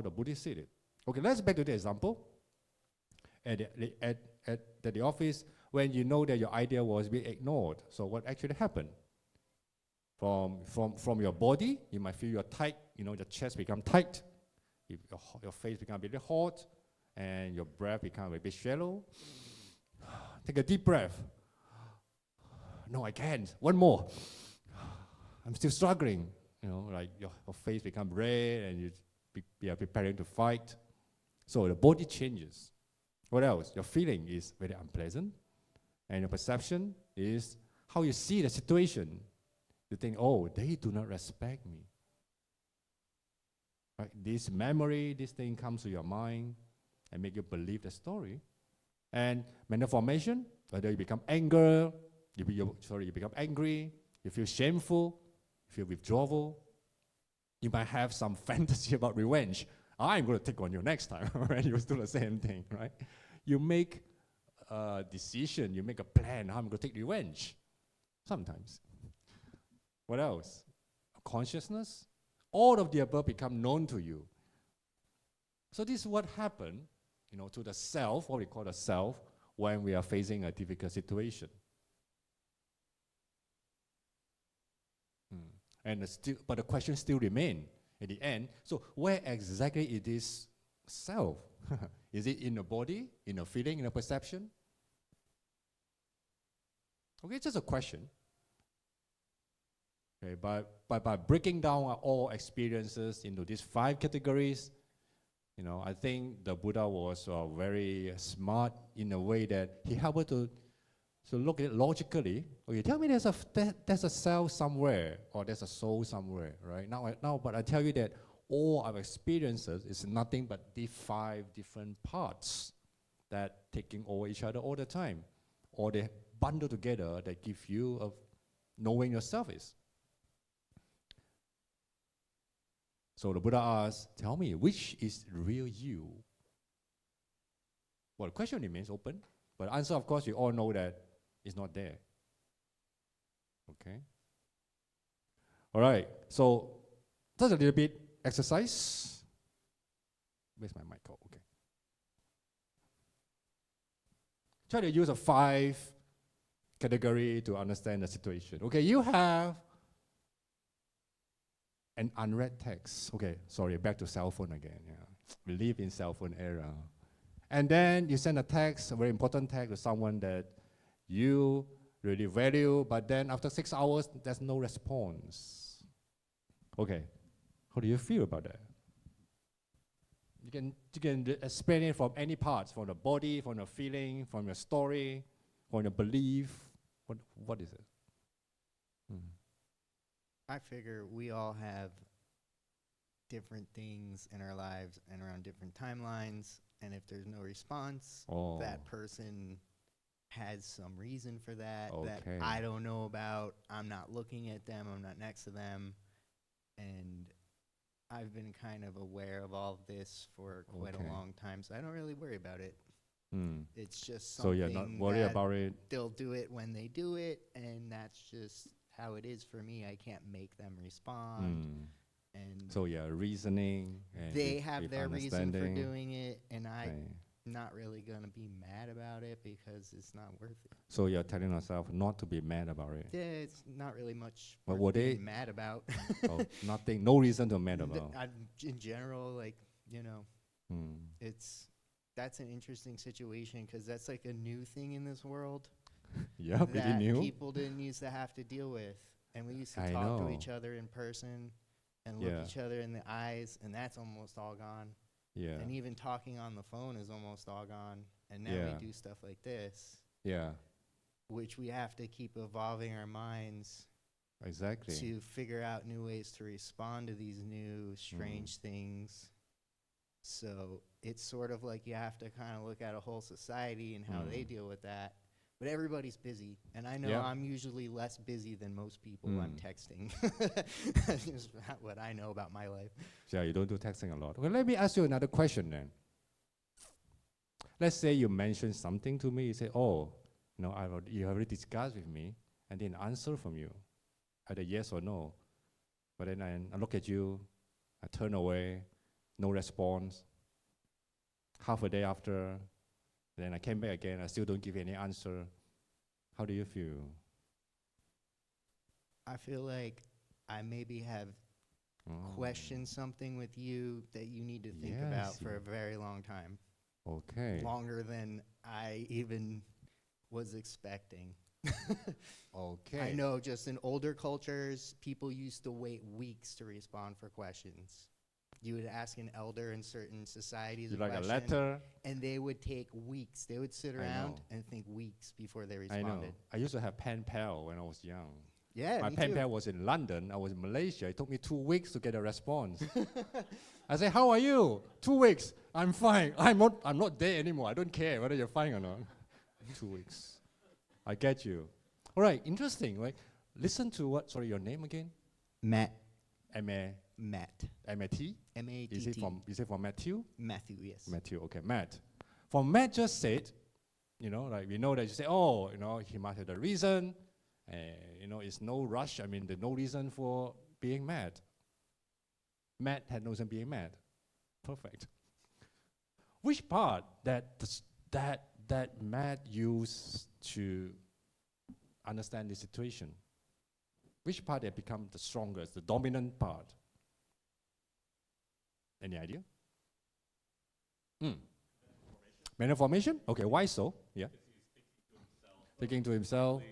the Buddhists see it. Okay, let's back to the example. At the office, when you know that your idea was being ignored, so what actually happened? From your body, you might feel you're tight, the chest become tight, your face become a bit hot, and your breath become a bit shallow. Take a deep breath. No, I can't. One more. I'm still struggling. Your face become red, and you are preparing to fight. So the body changes. What else? Your feeling is very unpleasant, and your perception is how you see the situation. You think, oh, they do not respect me. Right? This memory, this thing comes to your mind and make you believe the story. And mental formation, whether you become you become angry, you feel shameful, you feel withdrawal. You might have some fantasy about revenge. I'm going to take on you next time, and you do the same thing, right? You make a decision, you make a plan, how I'm going to take revenge. Sometimes. What else? Consciousness. All of the above become known to you. So this is what happened, to the self, what we call the self, when we are facing a difficult situation. But the question still remains at the end. So where exactly is this self? Is it in the body, in a feeling, in a perception? Okay, it's just a question. Okay, but by breaking down all experiences into these 5 categories, I think the Buddha was very smart in a way that he helped to look at it logically. Okay, tell me there's a self somewhere, or there's a soul somewhere, right? But I tell you that all our experiences is nothing but these 5 different parts that taking over each other all the time, or they bundle together that give you of knowing yourself is. So the Buddha asks, tell me, which is real you? Well, the question remains open, but the answer, of course, you all know that it's not there. Okay? All right, so just a little bit exercise. Where's my mic? Oh, okay. Try to use a 5 category to understand the situation. Okay, you have an unread text. Okay, sorry, back to cell phone again. Yeah, we live in cell phone era. And then you send a text, a very important text to someone that you really value, but then after 6 hours, there's no response. Okay, how do you feel about that? You can explain it from any parts, from the body, from the feeling, from your story, from your belief. What is it? I figure we all have different things in our lives and around different timelines, and if there's no response, that person has some reason for that that I don't know about. I'm not looking at them, I'm not next to them, and I've been kind of aware of all of this for quite a long time, so I don't really worry about it. It's just something so you're not worried about it. They'll do it when they do it, and that's just how it is for me. I can't make them respond. And so yeah, reasoning. And they have their reason for understanding. doing it, and I'm not really gonna be mad about it because it's not worth it. So you're telling yourself not to be mad about it. Yeah, it's not really much But worth were being they- mad about. Nothing, no reason to be mad about. In general, like, that's an interesting situation because that's like a new thing in this world. Yeah, pretty that new. people didn't used to have to deal with. And we used to I talk know. to each other in person and look each other in the eyes, and that's almost all gone. Yeah. And even talking on the phone is almost all gone. And now we do stuff like this, Yeah. which we have to keep evolving our minds Exactly. to figure out new ways to respond to these new strange things. So it's sort of like you have to kind of look at a whole society and how they deal with that. But everybody's busy, and I know I'm usually less busy than most people. I'm texting. That's just what I know about my life. Yeah, you don't do texting a lot. Well, let me ask you another question then. Let's say you mention something to me. You say, "Oh, no, you already discussed with me," and then answer from you, either yes or no. But then I look at you, I turn away, no response. Half a day after, then I came back again. I still don't give any answer. How do you feel? I feel like I maybe have questioned something with you that you need to think about for a very long time. Okay. Longer than I even was expecting. Okay. I know just in older cultures, people used to wait weeks to respond for questions. You would ask an elder in certain societies You a like a question, letter? and they would take weeks. They would sit I around know. and think weeks before they I responded. know. I used to have pen pal when I was young. Yeah, My me pen too. pal was in London. I was in Malaysia. It took me 2 weeks to get a response. I said, "How are you?" 2 weeks. I'm fine. I'm not there anymore. I don't care whether you're fine or not. 2 weeks. I get you. All right. Interesting. Right. Listen to what? Sorry, your name again? Matt. M-A. Matt. M-A-T? M-A-T-T. Is it from Matthew? Matthew, yes. Matthew. Okay, Matt. For Matt just said, like we know that you say, "Oh, he might have the reason." It's no rush. I mean, there's no reason for being mad. Matt had no reason being mad. Perfect. Which part that Matt used to understand the situation? Which part that become the strongest, the dominant part? Any idea? Mental formation? Okay, why so? Yeah. Thinking to himself.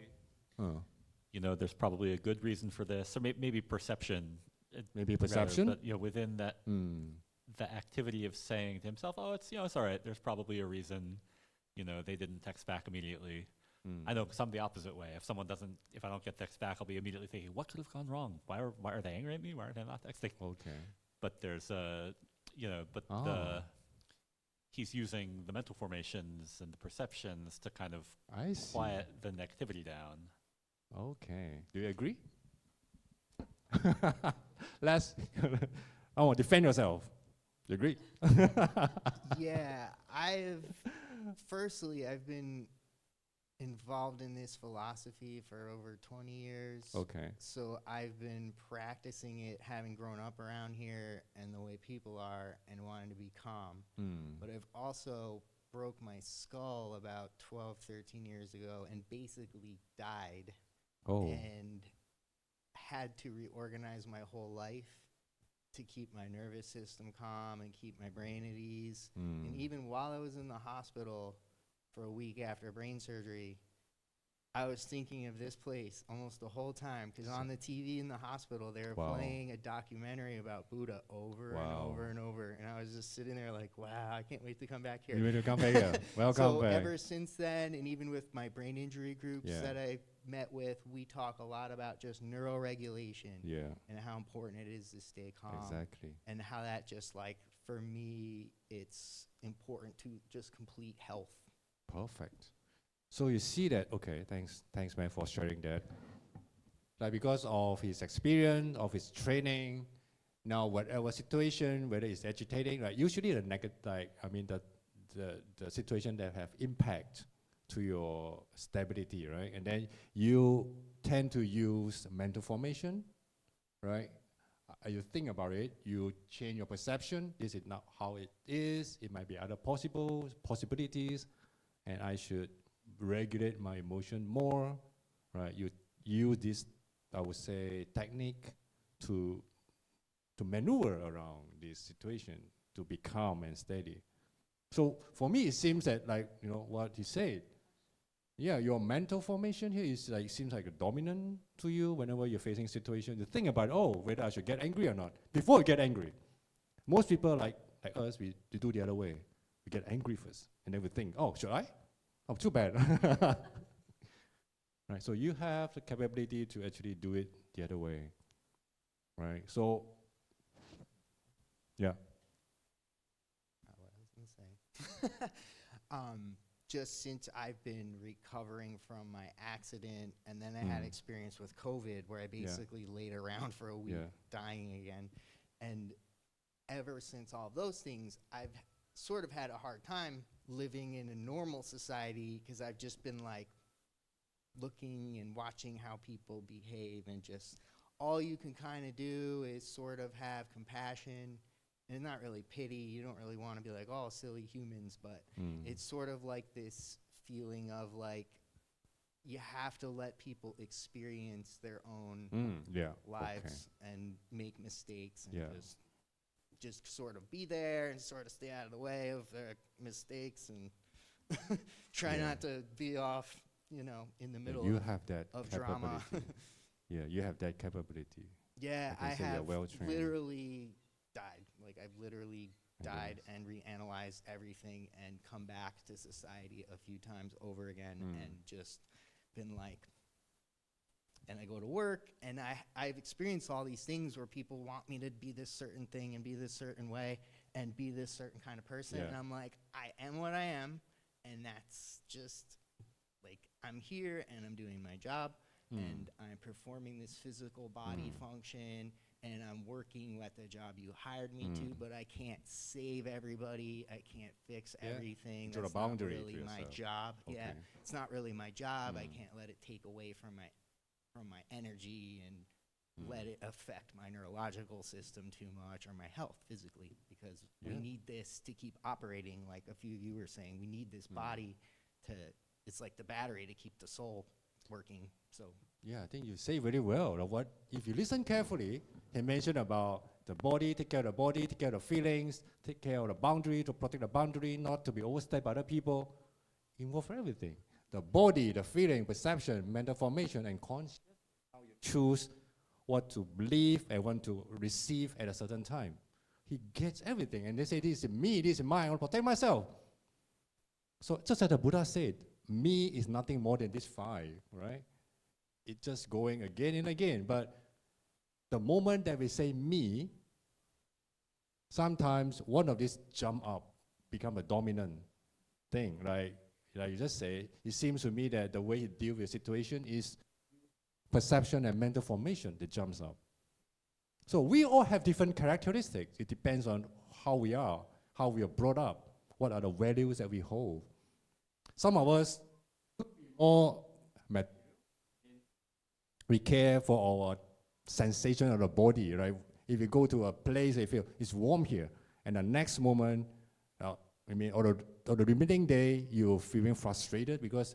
There's probably a good reason for this, or maybe perception. Maybe rather, perception? but within that, the activity of saying to himself, "Oh, it's all right. There's probably a reason. They didn't text back immediately." I know some the opposite way. If I don't get text back, I'll be immediately thinking, "What could have gone wrong? Why are they angry at me? Why are they not texting?" Okay. But there's he's using the mental formations and the perceptions to kind of I see. quiet the negativity down. Okay. Do you agree? Defend yourself. You agree? Yeah, I've been involved in this philosophy for over 20 years. Okay. So I've been practicing it, having grown up around here and the way people are and wanting to be calm. But I've also broke my skull about 12, 13 years ago and basically died Oh. and had to reorganize my whole life. to keep my nervous system calm and keep my brain at ease. Mm. And even while I was in the hospital for a week after brain surgery, I was thinking of this place almost the whole time, because on the TV in the hospital, they were Wow. playing a documentary about Buddha over and Wow. over and over. And I was just sitting there like, wow, I can't wait to come back here. You ready to come back here? Welcome So back. ever since then, and even with my brain injury groups Yeah. that I met with, we talk a lot about just neuroregulation Yeah, and how important it is to stay calm. exactly. And how that just like, for me, it's important to just complete health. Perfect. So you see that, okay, thanks man for sharing that. Like because of his experience, of his training, now whatever situation, whether it's agitating, like usually the negative, like, I mean the situation that have impact to your stability, right? And then you tend to use mental formation, right? You think about it, you change your perception, this is not how it is, it might be other possibilities, and I should regulate my emotion more, right? You use this, I would say, technique to maneuver around this situation, to be calm and steady. So for me, it seems that, like, you know, what he said, yeah, your mental formation here is like, seems like a dominant to you whenever you're facing situation. You think about, oh, whether I should get angry or not. Before you get angry, most people like us, we do the other way. We get angry first, and then we think, oh, should I? Oh, too bad. Right, so you have the capability to actually do it the other way, right? So, yeah. What I was gonna say. Just since I've been recovering from my accident, and then I had experience with COVID where I basically laid around for a week dying again. And ever since all of those things, I've sort of had a hard time living in a normal society, because I've just been like looking and watching how people behave, and just all you can kind of do is sort of have compassion and not really pity. You don't really want to be like, oh, silly humans, but it's sort of like this feeling of like you have to let people experience their own lives and make mistakes, and just sort of be there and sort of stay out of the way of their mistakes, and try not to be off, you know, in the middle You have that of capability. drama. Yeah, you have that capability. Yeah, I I can say you're have well-trained. literally died. Like, I've literally died and reanalyzed everything and come back to society a few times over again, and just been like, and I go to work, and I've experienced all these things where people want me to be this certain thing and be this certain way and be this certain kind of person, and I'm like, I am what I am, and that's just, like, I'm here and I'm doing my job, and I'm performing this physical body function, and I'm working at the job you hired me to, but I can't save everybody. I can't fix everything. Draw a That's boundary not to really my yourself. job. Okay. Yeah, it's not really my job. I can't let it take away from my energy and let it affect my neurological system too much, or my health physically, because we need this to keep operating. Like a few of you were saying, we need this body to, it's like the battery to keep the soul working. So Yeah, I think you say very well. What if you listen carefully? He mentioned about the body, take care of the body, take care of the feelings, take care of the boundary, to protect the boundary, not to be overstepped by other people. Involve everything: the body, the feeling, perception, mental formation, and conscious. How you choose what to believe and what to receive at a certain time. He gets everything, and they say, "This is me, this is mine. I want to protect myself." So just as the Buddha said, me is nothing more than this five, right? It's just going again and again. But the moment that we say me, sometimes one of these jump up, become a dominant thing. Like you just say, it seems to me that the way he deals with the situation is perception and mental formation that jumps up. So we all have different characteristics. It depends on how we are brought up, what are the values that we hold. Some of us more we care for our sensation of the body, right? If you go to a place, you feel it's warm here, and the next moment, or the remaining day, you're feeling frustrated because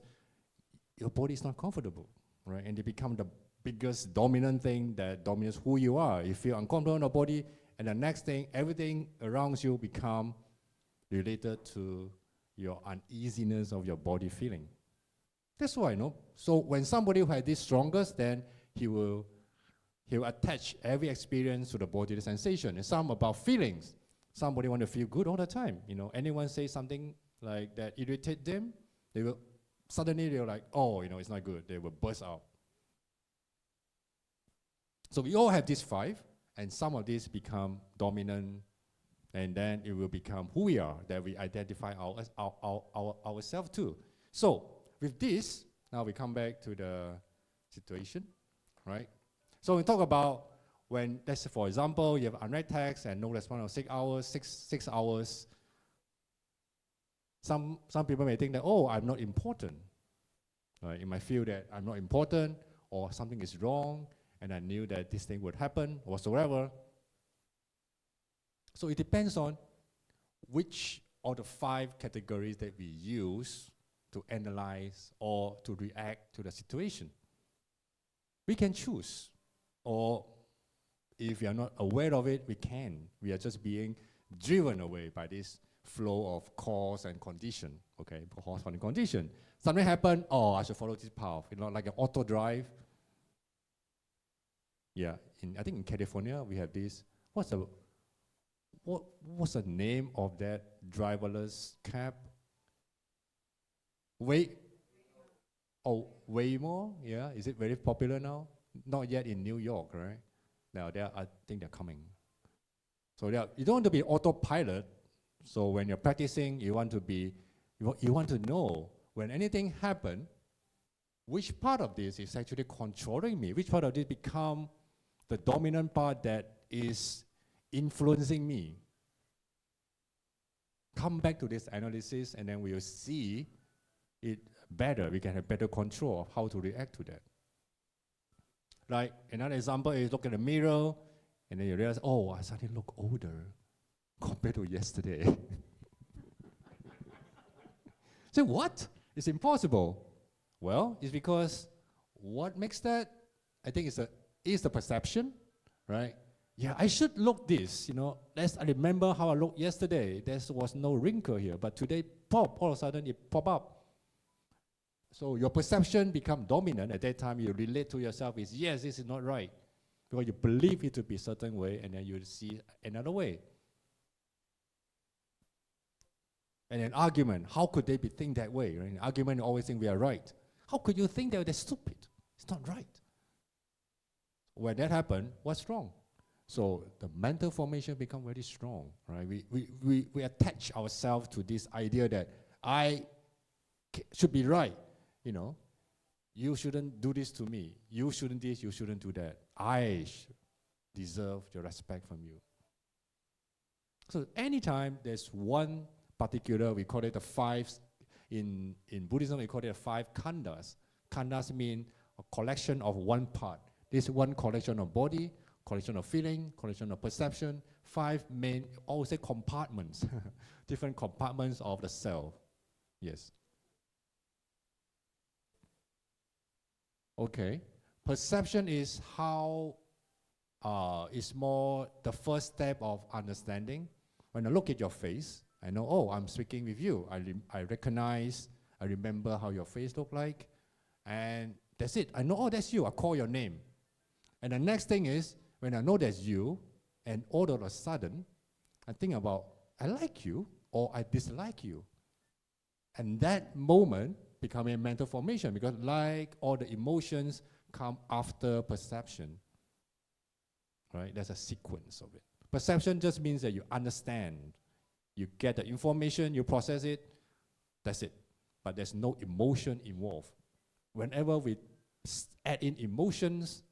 your body is not comfortable, right? And they become the biggest dominant thing that dominates who you are. You feel uncomfortable in the body, and the next thing, everything around you become related to your uneasiness of your body feeling. That's why, no? So when somebody who has this strongest, then he will attach every experience to the bodily sensation. And some about feelings. Somebody want to feel good all the time. Anyone say something like that irritate them, they will suddenly they're like, oh, it's not good. They will burst out. So we all have these 5, and some of these become dominant, and then it will become who we are, that we identify ourselves too. So with this, now we come back to the situation, right? So we talk about when, let's say for example, you have unread text and no response of 6 hours, six hours. Some people may think that, oh, I'm not important. Right? You might feel that I'm not important, or something is wrong, and I knew that this thing would happen, whatsoever. So it depends on which of the 5 categories that we use to analyze or to react to the situation. We can choose, or if we are not aware of it, we can. We are just being driven away by this flow of cause and condition, okay, cause and condition. Something happened, oh, I should follow this path, like an auto drive. Yeah, I think in California, we have this, what's the name of that driverless cab? Waymo, yeah, is it very popular now? Not yet in New York, right? Now, I think they're coming. So you don't want to be autopilot. So when you're practicing, you want to know when anything happens, which part of this is actually controlling me? Which part of this become the dominant part that is influencing me? Come back to this analysis, and then we'll see it better. We can have better control of how to react to that. Like another example is look in the mirror, and then you realize, oh, I suddenly look older compared to yesterday. So what? It's impossible. Well, it's because what makes that? I think it's the perception, right? Yeah, I should look this, I remember how I looked yesterday. There was no wrinkle here, but today, pop, all of a sudden it pop up. So your perception become dominant. At that time, you relate to yourself is, yes, this is not right. Because you believe it to be a certain way, and then you see another way. And an argument, how could they think that way? Right? An argument, you always think we are right. How could you think that they're stupid? It's not right. When that happens, what's wrong? So the mental formation become very strong, right? We attach ourselves to this idea that I should be right. You shouldn't do this to me. You shouldn't this, you shouldn't do that. I deserve your respect from you. So anytime there's one particular, we call it the 5, in Buddhism we call it 5 khandhas. Khandhas mean a collection of one part. This one collection of body, collection of feeling, collection of perception, 5 main, always say compartments, different compartments of the self. Yes. Okay. Perception is is more the first step of understanding. When I look at your face, I know, oh, I'm speaking with you. I recognize, I remember how your face looked like, and that's it. I know, oh, that's you. I call your name. And the next thing is, when I know that's you, and all of a sudden, I think about, I like you, or I dislike you. And that moment become a mental formation, because like all the emotions come after perception. Right? There's a sequence of it. Perception just means that you understand. You get the information, you process it, that's it. But there's no emotion involved. Whenever we add in emotions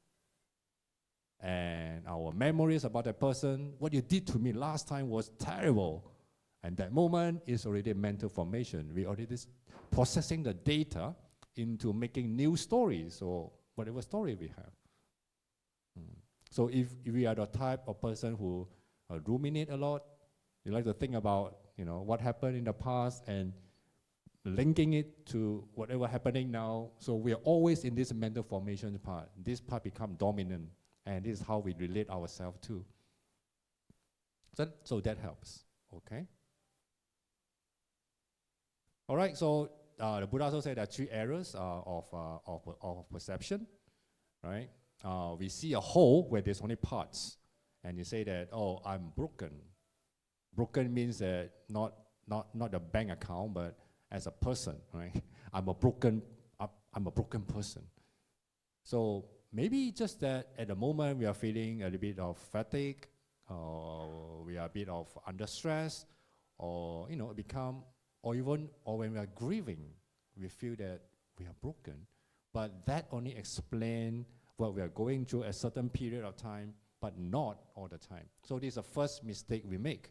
and our memories about that person, what you did to me last time was terrible. And that moment is already mental formation. We already processing the data into making new stories or whatever story we have. So if we are the type of person who ruminate a lot, you like to think about what happened in the past and linking it to whatever happening now. So we are always in this mental formation part. This part become dominant, and this is how we relate ourselves to. So that helps, okay? All right, so the Buddha also said there are 3 areas of perception, right? We see a whole where there's only parts, and you say that, oh, I'm broken. Broken means that not the bank account, but as a person, right? I'm a broken person. So maybe just that at the moment we are feeling a little bit of fatigue, or we are a bit of under stress, or or when we are grieving, we feel that we are broken. But that only explains what we are going through a certain period of time, but not all the time. So this is the first mistake we make.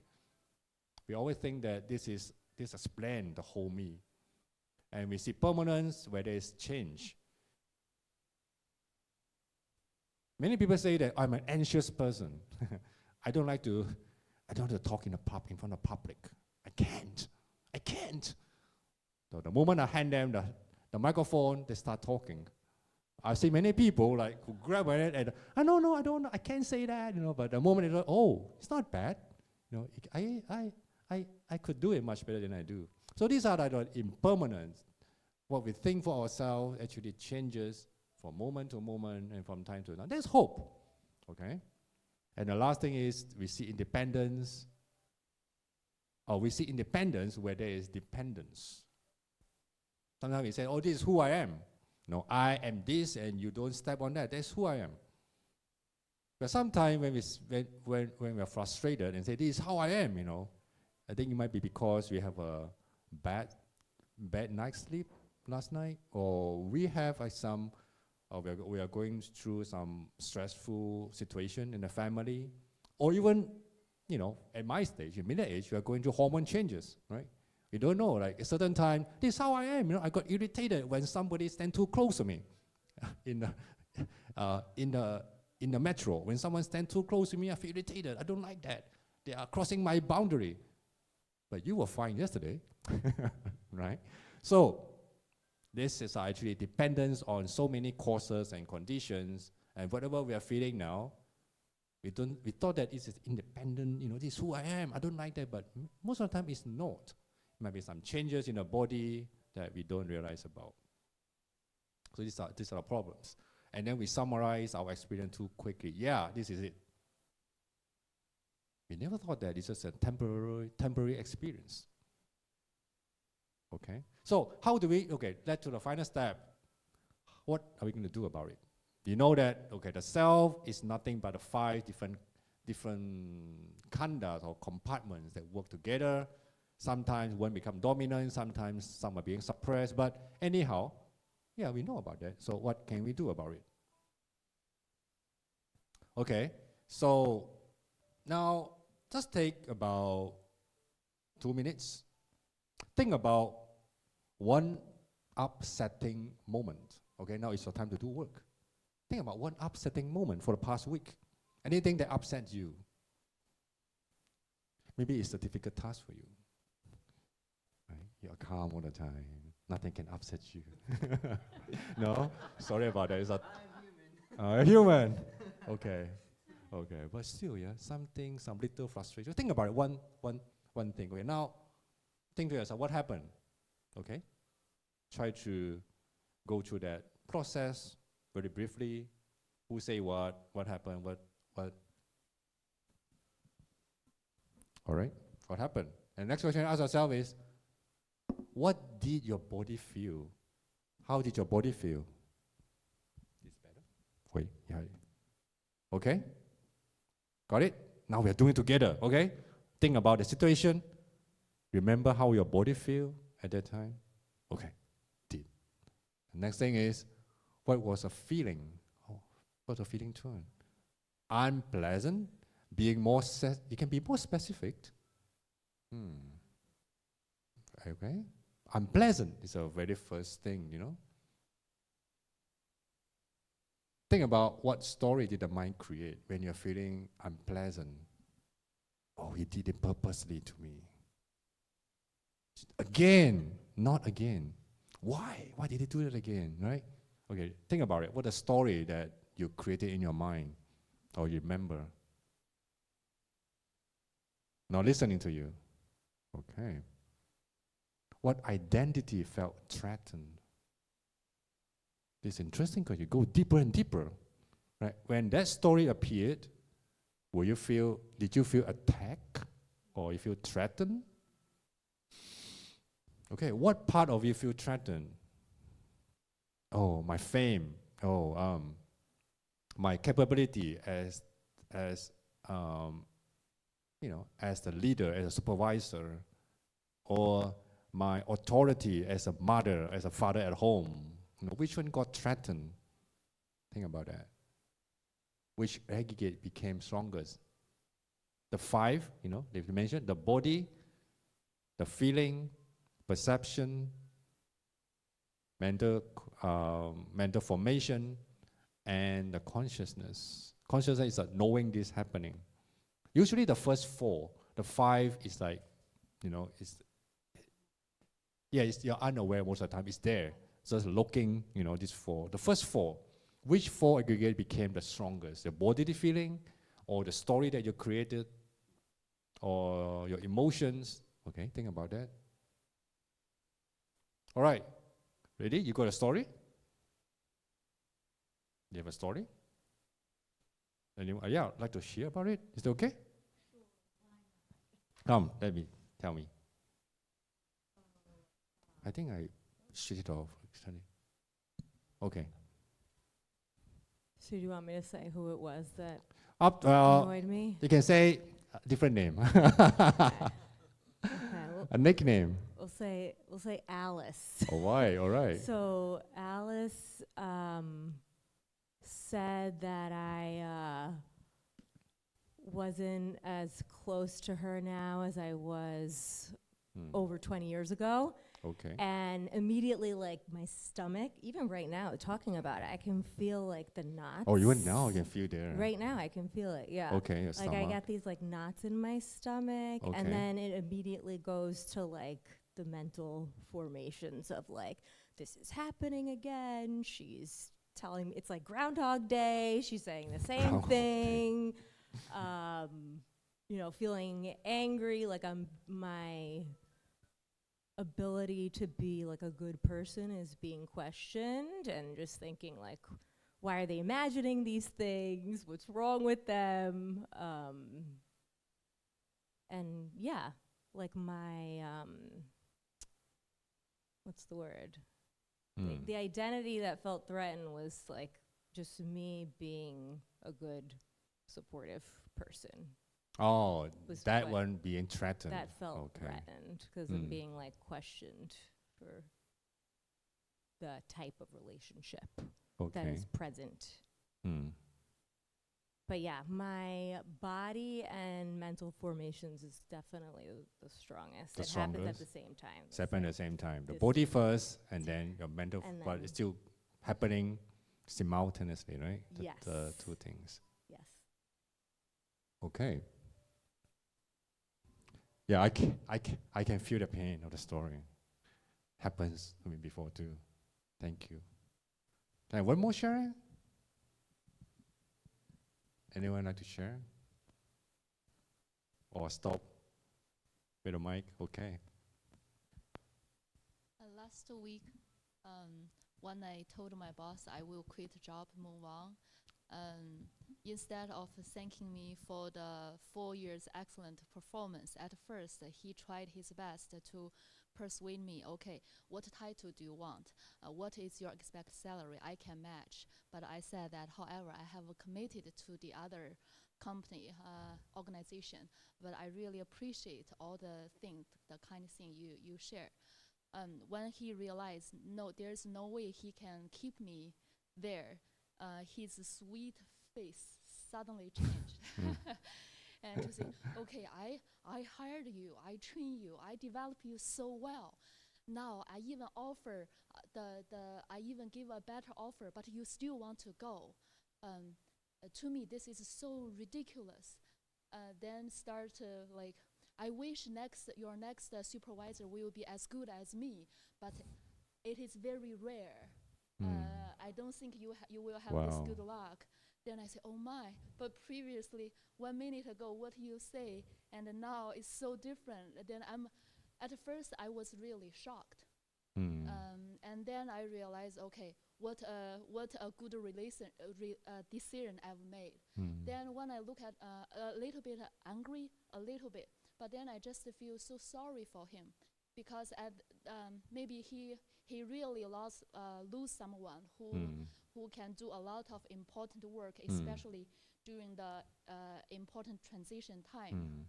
We always think that this explains the whole me. And we see permanence where there is change. Many people say that I'm an anxious person. I don't like to talk in front of public. I can't. So the moment I hand them the microphone, they start talking. I've seen many people who grab it and I don't know, I can't say that, but the moment they go, oh, it's not bad. I could do it much better than I do. So these are the impermanence. What we think for ourselves actually changes from moment to moment and from time to time. There's hope, okay? And the last thing is we see independence. Or we see independence where there is dependence. Sometimes we say, oh, this is who I am. No, I am this and you don't step on that. That's who I am. But sometimes when we are frustrated and say, this is how I am, I think it might be because we have a bad night's sleep last night, or we have we are going through some stressful situation in the family, or even, at my stage, in middle age, we are going through hormone changes, right? We don't know, a certain time, this is how I am, I got irritated when somebody stand too close to me in the metro. When someone stand too close to me, I feel irritated. I don't like that. They are crossing my boundary. But you were fine yesterday, right? So this is actually dependence on so many causes and conditions, and whatever we are feeling now, we thought that this is independent, this is who I am, I don't like that, but most of the time it's not. It might be some changes in the body that we don't realize about. So these are the problems. And then we summarize our experience too quickly. Yeah, this is it. We never thought that this is a temporary experience. Okay? So how do we, led to the final step. What are we going to do about it? You know that, the self is nothing but the 5 different khandas or compartments that work together. Sometimes one becomes dominant, sometimes some are being suppressed, but anyhow, yeah, we know about that. So what can we do about it? Okay, so now just take about 2 minutes. Think about one upsetting moment. Okay, now it's your time to do work. Think about one upsetting moment for the past week. Anything that upsets you. Maybe it's a difficult task for you. Right? You're calm all the time. Nothing can upset you. No? Sorry about that. I'm human. Okay. But still, yeah, some little frustration. Think about it, one thing. Okay, now, think to yourself, what happened? Okay? Try to go through that process very briefly. Who say what happened, what. All right, what happened? And the next question to ask yourself is, what did your body feel? How did your body feel? This better? Wait, yeah. Okay? Got it? Now we are doing it together, okay? Think about the situation. Remember how your body feel at that time? Okay, did. The next thing is, what was a feeling? Oh, what's a feeling turn? Unpleasant, being more, it can be more specific. Okay? Unpleasant is the very first thing, Think about what story did the mind create when you're feeling unpleasant. Oh, he did it purposely to me. Again, not again. Why? Why did he do it again, right? Okay, think about it. What a story that you created in your mind or you remember. Not listening to you. Okay. What identity felt threatened? It's interesting because you go deeper and deeper. Right? When that story appeared, did you feel attacked or you feel threatened? Okay, what part of you feel threatened? Oh, my fame. Oh, my capability as as the leader, as a supervisor, or my authority as a mother, as a father at home. Which one got threatened? Think about that. Which aggregate became strongest? The 5, they've mentioned the body, the feeling, perception, mental formation, and the consciousness. Consciousness is knowing this happening. Usually the first 4, the 5 is like, you're unaware most of the time. It's there. Just looking, this 4. The first 4, which 4 aggregate became the strongest? The bodily feeling, or the story that you created, or your emotions? Okay, think about that. All right, ready? You got a story? You have a story? Anyone? I'd like to share about it. Is that okay? Come, tell me. I think I shut it off. Okay. So do you want me to say who it was that annoyed me? You can say a different name. Okay, a nickname. We'll say Alice. Oh, why? All right. So Alice said that I wasn't as close to her now as I was over 20 years ago. Okay. And immediately, like, my stomach, even right now, talking about it, I can feel, like, the knots. Oh, even now you can feel there. Right now, I can feel it, yeah. Okay, your like, I stomach. got these, like, knots in my stomach. Okay. And then it immediately goes to, like, the mental formations of, like, this is happening again. She's telling me, it's like Groundhog Day. She's saying the same thing. Feeling angry, like my ability to be like a good person is being questioned, and just thinking like, why are they imagining these things? What's wrong with them? And yeah, like my what's the word? The identity that felt threatened was like just me being a good, supportive person. Oh, that one being threatened. That felt threatened because I'm being like questioned for the type of relationship that is present. But yeah, my body and mental formations is definitely the strongest. It happens at the same time. It's happening at the same time. The body first, and then your mental, but it's still happening simultaneously, right? Yes. The 2 things. Yes. Okay. Yeah, I can feel the pain of the story. Happens to me before too. Thank you. One more sharing? Anyone like to share? Or stop with the mic? Okay. Last week, when I told my boss I will quit job, move on, instead of thanking me for the 4 years excellent performance, at first he tried his best to persuade me, okay, what title do you want? What is your expected salary? I can match. But I said that, however, I have committed to the other company, organization, but I really appreciate all the things, the kind of thing you share. When he realized, no, there's no way he can keep me there, his sweet face suddenly changed. And to say, okay, I hired you, I train you, I develop you so well. Now I even offer I even give a better offer, but you still want to go. To me, this is so ridiculous. Then start to like, I wish your next supervisor will be as good as me, but it is very rare. I don't think you will have this good luck. Then I say, oh my, but previously, 1 minute ago, what you say, and now it's so different. Then at first, I was really shocked. And then I realized, okay, what a good decision I've made. Then when I look at a little bit angry, a little bit, but then I just feel so sorry for him, because maybe he really lose someone who can do a lot of important work, especially during the important transition time.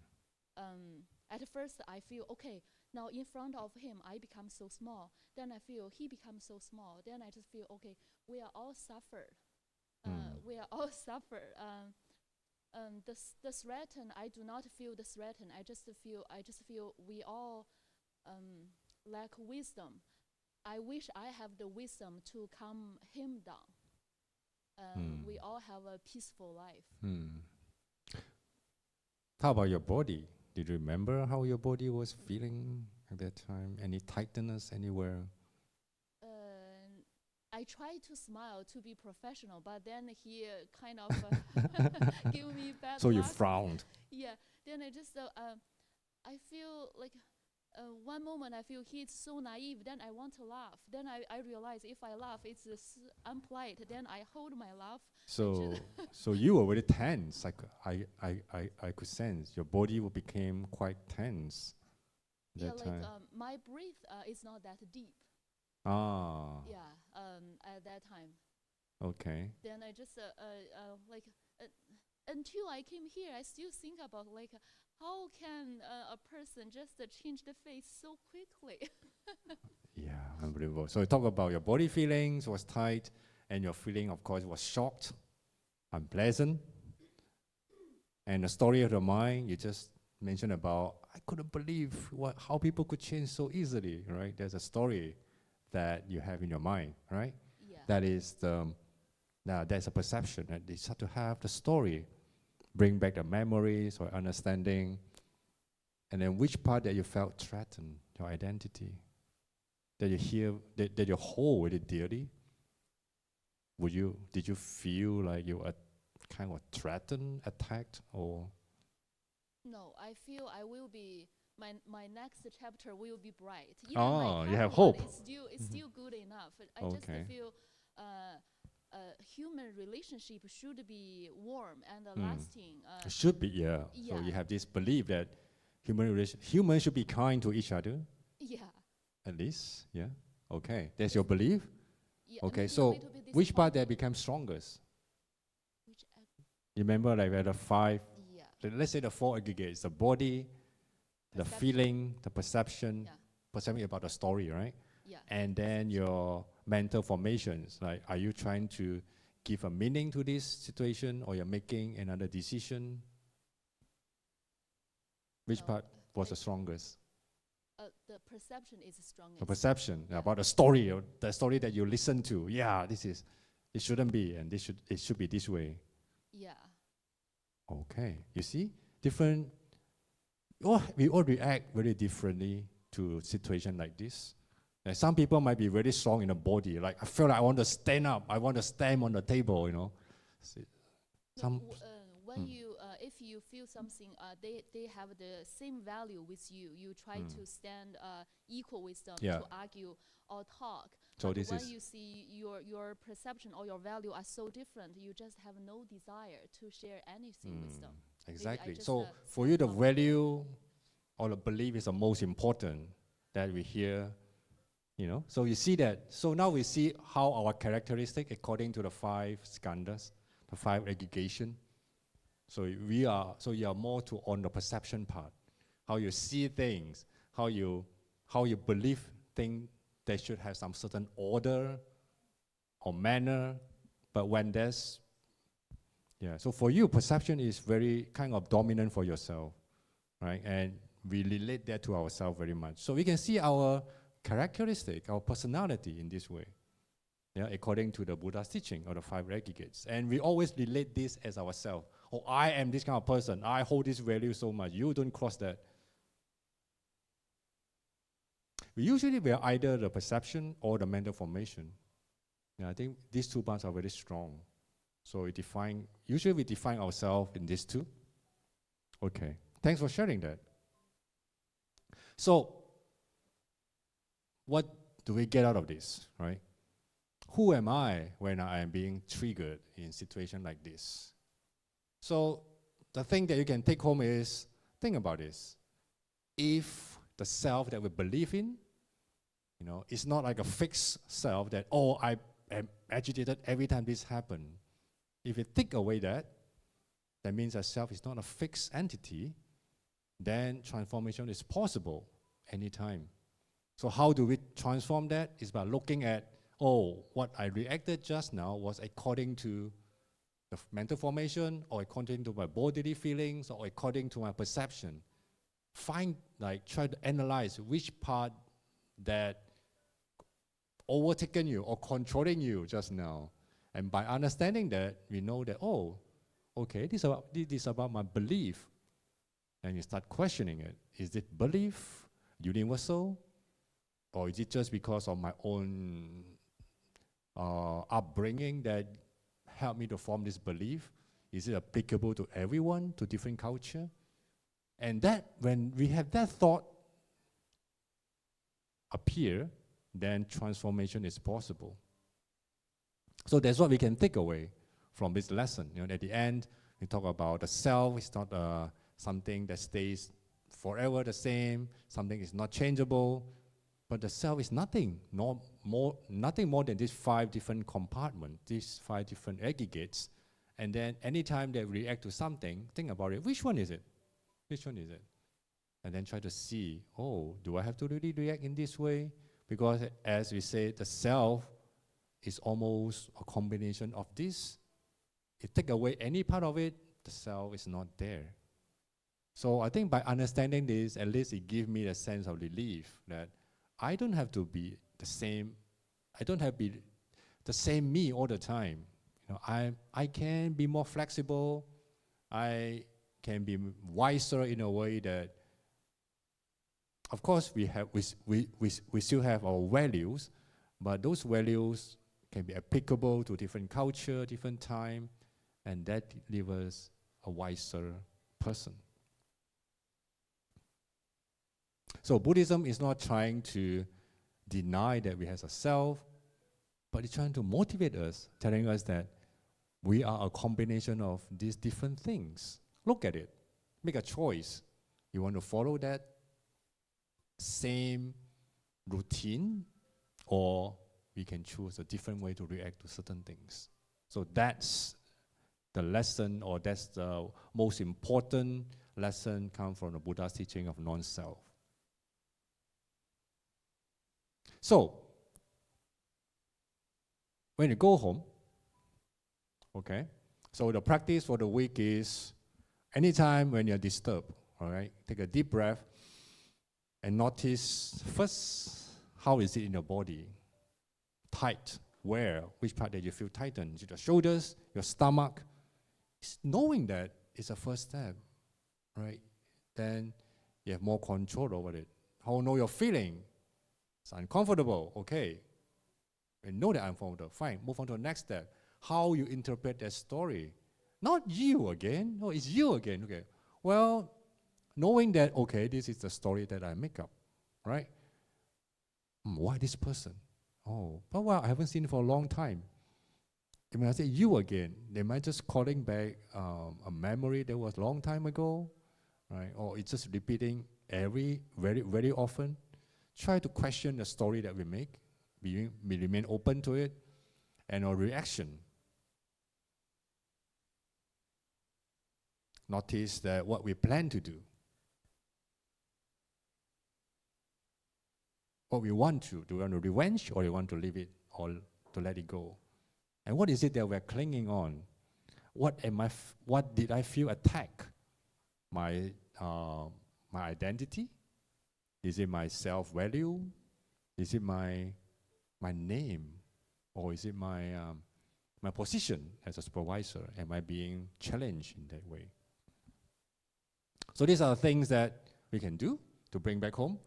At first, I feel, okay, now in front of him, I become so small. Then I feel he becomes so small. Then I just feel, okay, we are all suffered. We are all suffered. The threaten, I do not feel the threaten. I just feel we all lack wisdom. I wish I have the wisdom to calm him down. We all have a peaceful life. How about your body? Did you remember how your body was feeling at that time? Any tightness anywhere? I try to smile to be professional, but then he kind of give me bad So you luck. frowned. Yeah. Then I just I feel like one moment I feel he's so naive. Then I want to laugh. Then I realize if I laugh, it's unpolite. Then I hold my laugh. So you were very tense. I could sense your body became quite tense. That time. My breath is not that deep. Yeah. At that time. Okay. Then I just until I came here, I still think about how can a person just change the face so quickly? Yeah, unbelievable. So you talk about your body feelings was tight, and your feeling, of course, was shocked, unpleasant. And the story of the mind, you just mentioned about, I couldn't believe how people could change so easily, right? There's a story that you have in your mind, right? Yeah. That is there's a perception, that they start to have the story, bring back the memories or understanding, and then which part that you felt threatened, your identity, that you hear, that you hold really dearly. Did you feel like you were kind of threatened, attacked, or? No, I feel I will be. My next chapter will be bright. Even You have one, hope. It's still good enough. I just feel human relationship should be warm and lasting. It should be, yeah. So you have this belief that humans should be kind to each other. Yeah. At least, yeah. Okay, that's your belief. Yeah, okay, so which part that becomes strongest? You remember, like, the five. Yeah. Let's say the four aggregates: the body, the feeling, the perception. Perception about the story, right? Yeah. And then your mental formations. Like, are you trying to give a meaning to this situation, or you're making another decision? Which part was the strongest? The perception is strongest. The perception about the story, or the story that you listen to. Yeah, it shouldn't be, and it should be this way. Yeah. Okay, you see, different. We all react very differently to situation like this. Like, some people might be very strong in the body. Like, I feel like I want to stand up. I want to stand on the table. When if you feel something, they have the same value with you. You try to stand equal with them to argue or talk. So but this when is you see your perception or your value are so different, you just have no desire to share anything with them. Exactly. So for you, the value or the belief is the most important that we hear. So you see that. So now we see how our characteristic, according to the 5 skandhas, the 5 aggregation. So you are more on the perception part, how you see things, how you believe things. They should have some certain order or manner, but when there's so for you, perception is very kind of dominant for yourself, right? And we relate that to ourselves very much. So we can see our characteristic, our personality in this way, according to the Buddha's teaching or the 5 aggregates. And we always relate this as ourselves. Oh, I am this kind of person. I hold this value so much. You don't cross that. We are either the perception or the mental formation. I think these 2 parts are very strong. So usually we define ourselves in these two. Okay, thanks for sharing that. So, what do we get out of this, right? Who am I when I am being triggered in a situation like this? So, the thing that you can take home is, think about this. If the self that we believe in, it's not like a fixed self that, I am agitated every time this happens. If you take away that means that self is not a fixed entity, then transformation is possible anytime. So how do we transform that? Is by looking at, what I reacted just now was according to the mental formation, or according to my bodily feelings, or according to my perception. Try to analyze which part that overtaken you or controlling you just now. And by understanding that, we know that, this is about my belief. And you start questioning it. Is it belief universal? Or is it just because of my own upbringing that helped me to form this belief? Is it applicable to everyone, to different culture? And that, when we have that thought appear, then transformation is possible. So that's what we can take away from this lesson. At the end, we talk about the self is not something that stays forever the same, something is not changeable, but the self is nothing more than these 5 different compartments, these 5 different aggregates. And then anytime they react to something, think about it, which one is it? Which one is it? And then try to see, do I have to really react in this way? Because as we say, the self is almost a combination of this. If take away any part of it, the self is not there. So I think by understanding this, at least it gives me a sense of relief that I don't have to be the same. I don't have to be the same me all the time. I can be more flexible. I can be wiser in a way that, of course, we still have our values, but those values can be applicable to different culture, different time, and that leaves us a wiser person. So Buddhism is not trying to deny that we have a self, but it's trying to motivate us, telling us that we are a combination of these different things. Look at it. Make a choice. You want to follow that same routine, or we can choose a different way to react to certain things. So that's the lesson, or that's the most important lesson come from the Buddha's teaching of non-self. So, when you go home, so the practice for the week is anytime when you're disturbed, take a deep breath and notice first, how is it in your body? Tight, where? Which part that you feel tightened? Is it your shoulders, your stomach? Knowing that is a first step, right? Then you have more control over it. How know you're feeling? It's uncomfortable, okay. You know that I'm uncomfortable, fine. Move on to the next step. How you interpret that story. Not you again, no, it's you again, okay. Well, knowing that, this is the story that I make up, right? Why this person? But I haven't seen it for a long time. When I say you again, they might just calling back a memory that was a long time ago, right? Or it's just repeating very, very often. Try to question the story that we make. We remain open to it, and our reaction. Notice that what we plan to do, what we want to. Do we want to revenge, or do we want to leave it, or to let it go? And what is it that we're clinging on? What did I feel attack? My identity? Is it my self-value? Is it my name? Or is it my position as a supervisor? Am I being challenged in that way? So these are the things that we can do to bring back home.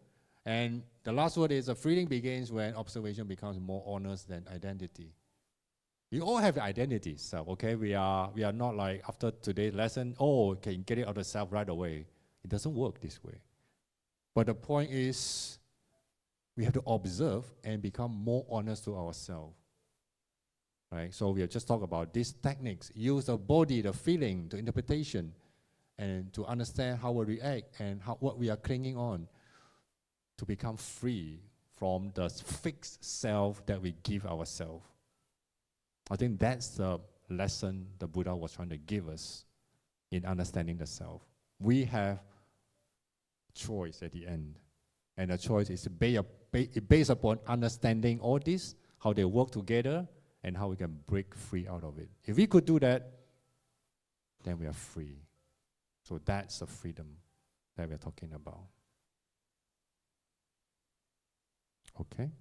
And the last word is, freedom begins when observation becomes more honest than identity. We all have identity, self, okay? We are not like after today's lesson, oh, can you get it out of self right away? It doesn't work this way. But the point is, we have to observe and become more honest to ourselves. Right? So we have just talked about these techniques. Use the body, the feeling, the interpretation, and to understand how we react and what we are clinging on to become free from the fixed self that we give ourselves. I think that's the lesson the Buddha was trying to give us in understanding the self. We have choice at the end. And the choice is based upon understanding all this, how they work together, and how we can break free out of it. If we could do that, then we are free. So that's the freedom that we're talking about. Okay?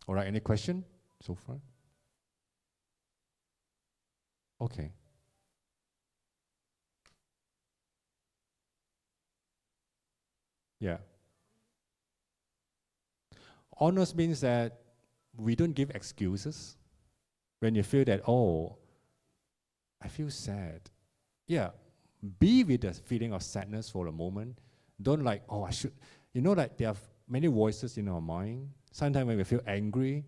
All right, any question so far? Okay. Yeah. Honest means that we don't give excuses. When you feel that, oh, I feel sad. Yeah, be with the feeling of sadness for a moment. Don't like, oh, I should. You know, like there are many voices in our mind. Sometimes when we feel angry,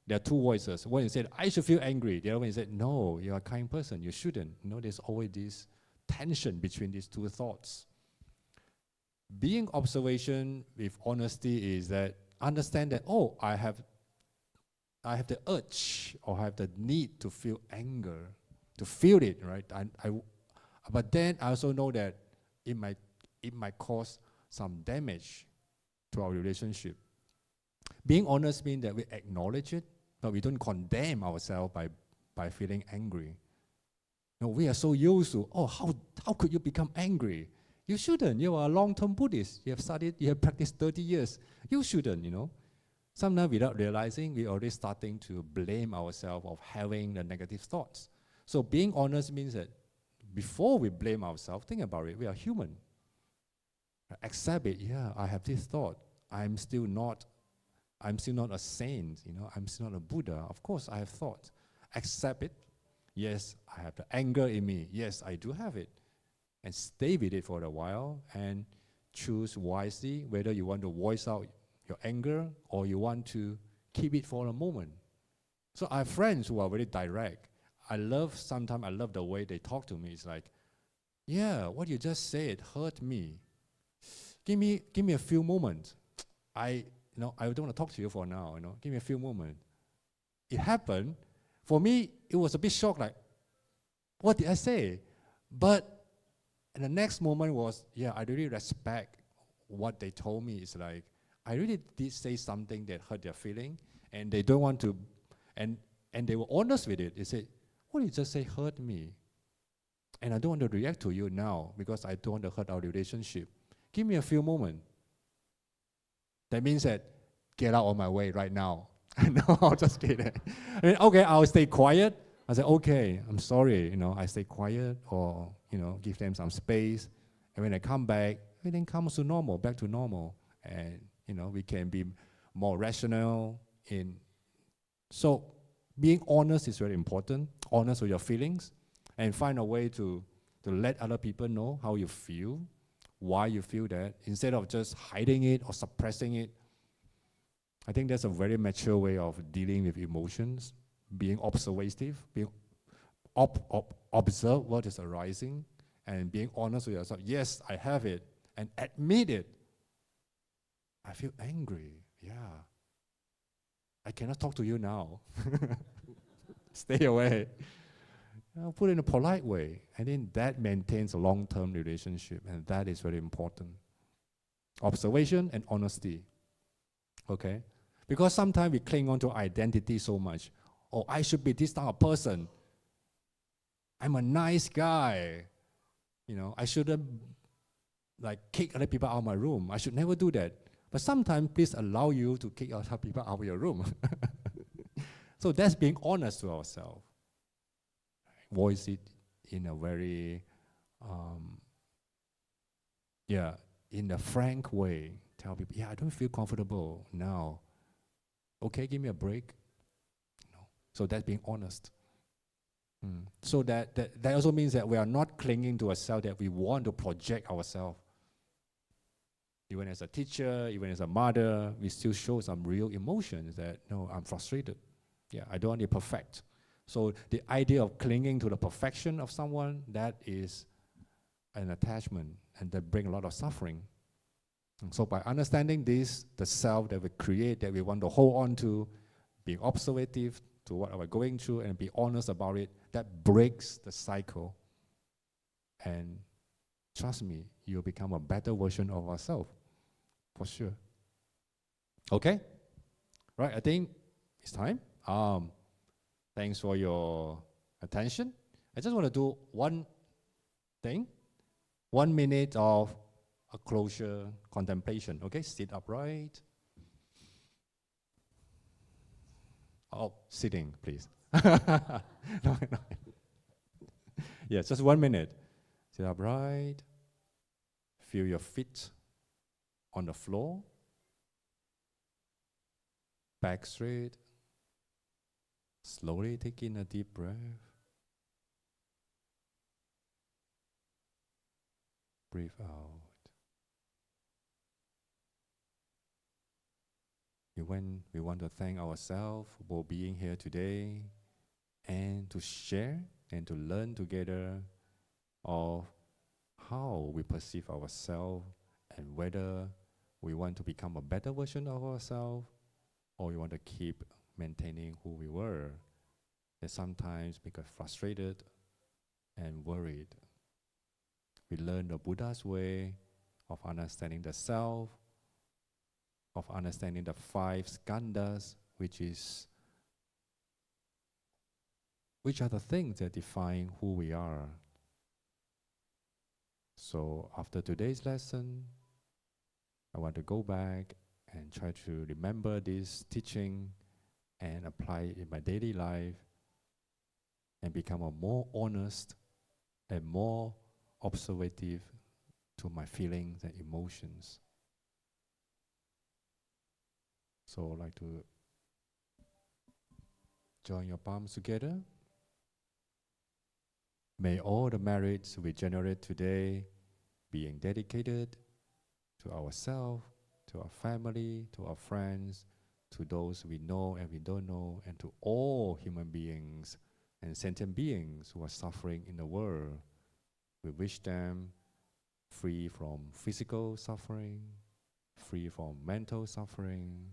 there are two voices. One is said, I should feel angry. The other one is said, no, you're a kind person. You shouldn't. You know, there's always this tension between these two thoughts. Being observation with honesty is that understand that, oh, I have the urge or I have the need to feel anger, to feel it, right? But then I also know that it might cause some damage to our relationship. Being honest means that we acknowledge it, but we don't condemn ourselves by feeling angry. No, we are so used to, oh, how could you become angry? You shouldn't. You are a long-term Buddhist. You have studied, you have practiced 30 years. You shouldn't, you know. Sometimes without realizing, we're already starting to blame ourselves of having the negative thoughts. So being honest means that before we blame ourselves, think about it, we are human. Accept it, yeah, I have this thought. I'm still not a saint, you know, I'm still not a Buddha. Of course, I have thoughts. Accept it. Yes, I have the anger in me. Yes, I do have it. And stay with it for a while and choose wisely whether you want to voice out your anger or you want to keep it for a moment. So I have friends who are very direct. Sometimes I love the way they talk to me. It's like, yeah, what you just said hurt me. Give me a few moments. I don't want to talk to you for now, you know. Give me a few moments. It happened. For me, it was a bit shocked, like, what did I say? But and the next moment was, yeah, I really respect what they told me. It's like, I really did say something that hurt their feeling, and they don't want to, and they were honest with it. They said, what you just say hurt me, and I don't want to react to you now because I don't want to hurt our relationship. Give me a few moments. That means that, get out of my way right now. No, I'll just kidding. I mean, okay, I'll stay quiet. I said, okay, I'm sorry, you know, I stay quiet or, you know, give them some space. And when I come back, everything comes to normal, back to normal. And, you know, we can be more rational so being honest is very important, honest with your feelings, and find a way to let other people know how you feel, why you feel that, instead of just hiding it or suppressing it. I think that's a very mature way of dealing with emotions. Being observative, being observe what is arising, and being honest with yourself. Yes, I have it, and admit it. I feel angry. Yeah. I cannot talk to you now. Stay away. Put it in a polite way. I think that maintains a long-term relationship, and that is very important. Observation and honesty. Okay? Because sometimes we cling on to identity so much. Oh, I should be this type of person. I'm a nice guy. You know, I shouldn't like kick other people out of my room. I should never do that. But sometimes please allow you to kick other people out of your room. So that's being honest to ourselves. Voice it in a very, in a frank way. Tell people, yeah, I don't feel comfortable now. Okay, give me a break. So that's being honest. So that also means that we are not clinging to ourselves, that we want to project ourselves. Even as a teacher, even as a mother, we still show some real emotions that, no, I'm frustrated. Yeah, I don't want to be perfect. So the idea of clinging to the perfection of someone, that is an attachment, and that brings a lot of suffering. And so by understanding this, the self that we create, that we want to hold on to, being observative to what we're going through and be honest about it, that breaks the cycle. And trust me, you'll become a better version of ourselves, for sure. Okay? Right, I think it's time. Thanks for your attention. I just want to do one thing, 1 minute of a closure contemplation. Okay, sit upright. Oh, sitting, please. No. Yes, just 1 minute. Sit upright. Feel your feet on the floor. Back straight. Slowly take in a deep breath. Breathe out. We want to thank ourselves for being here today and to share and to learn together of how we perceive ourselves and whether we want to become a better version of ourselves or we want to keep maintaining who we were. And sometimes we get frustrated and worried. We learn the Buddha's way of understanding the self, of understanding the 5 skandhas, which are the things that define who we are. So after today's lesson, I want to go back and try to remember this teaching and apply it in my daily life and become a more honest and more observative to my feelings and emotions. So I'd like to join your palms together. May all the merits we generate today being dedicated to ourselves, to our family, to our friends, to those we know and we don't know, and to all human beings and sentient beings who are suffering in the world. We wish them free from physical suffering, free from mental suffering.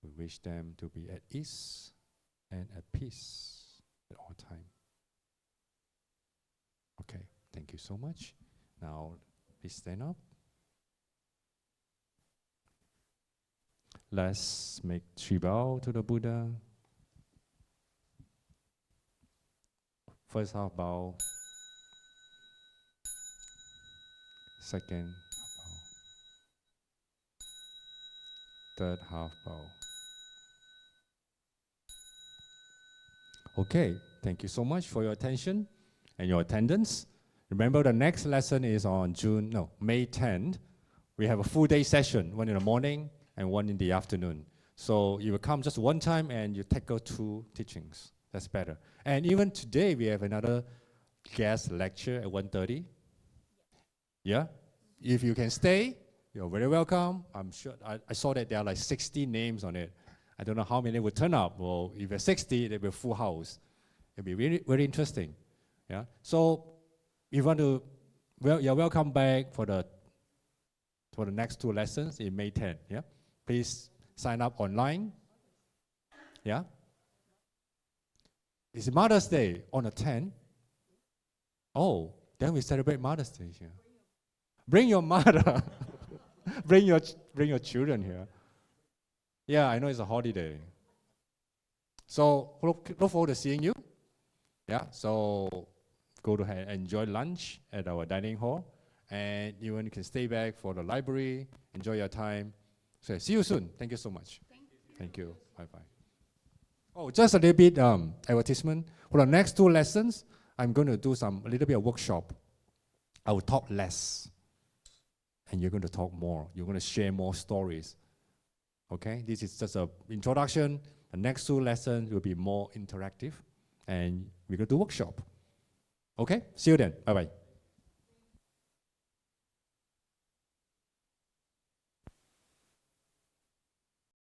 We wish them to be at ease and at peace at all time. Okay, thank you so much. Now, please stand up. Let's make 3 bow to the Buddha. First half bow. Second half bow. Third half bow. Okay, thank you so much for your attention and your attendance. Remember, the next lesson is on May 10th. We have a full day session, 1 in the morning and 1 in the afternoon. So you will come just 1 time and you tackle 2 teachings. That's better. And even today, we have another guest lecture at 1:30. Yeah? If you can stay, you're very welcome. I'm sure, I saw that there are like 60 names on it. I don't know how many will turn up. Well, if there's 60, it'll be a full house. It'll be really, very interesting. Yeah. So, if you want to, you're welcome back for the next 2 lessons in May 10th. Yeah. Please sign up online. Yeah. It's Mother's Day on the 10th. Oh, then we celebrate Mother's Day here. Bring your mother. bring your children here. Yeah, I know it's a holiday. So look forward to seeing you. Yeah, so go to enjoy lunch at our dining hall. And you can stay back for the library, enjoy your time. So see you soon. Thank you so much. Thank you. Bye-bye. Oh, just a little bit advertisement. For the next 2 lessons, I'm going to do a little bit of workshop. I will talk less. And you're going to talk more. You're going to share more stories. Okay, this is just an introduction. The next 2 lessons will be more interactive, and we're going to do workshop. Okay, see you then. Bye-bye.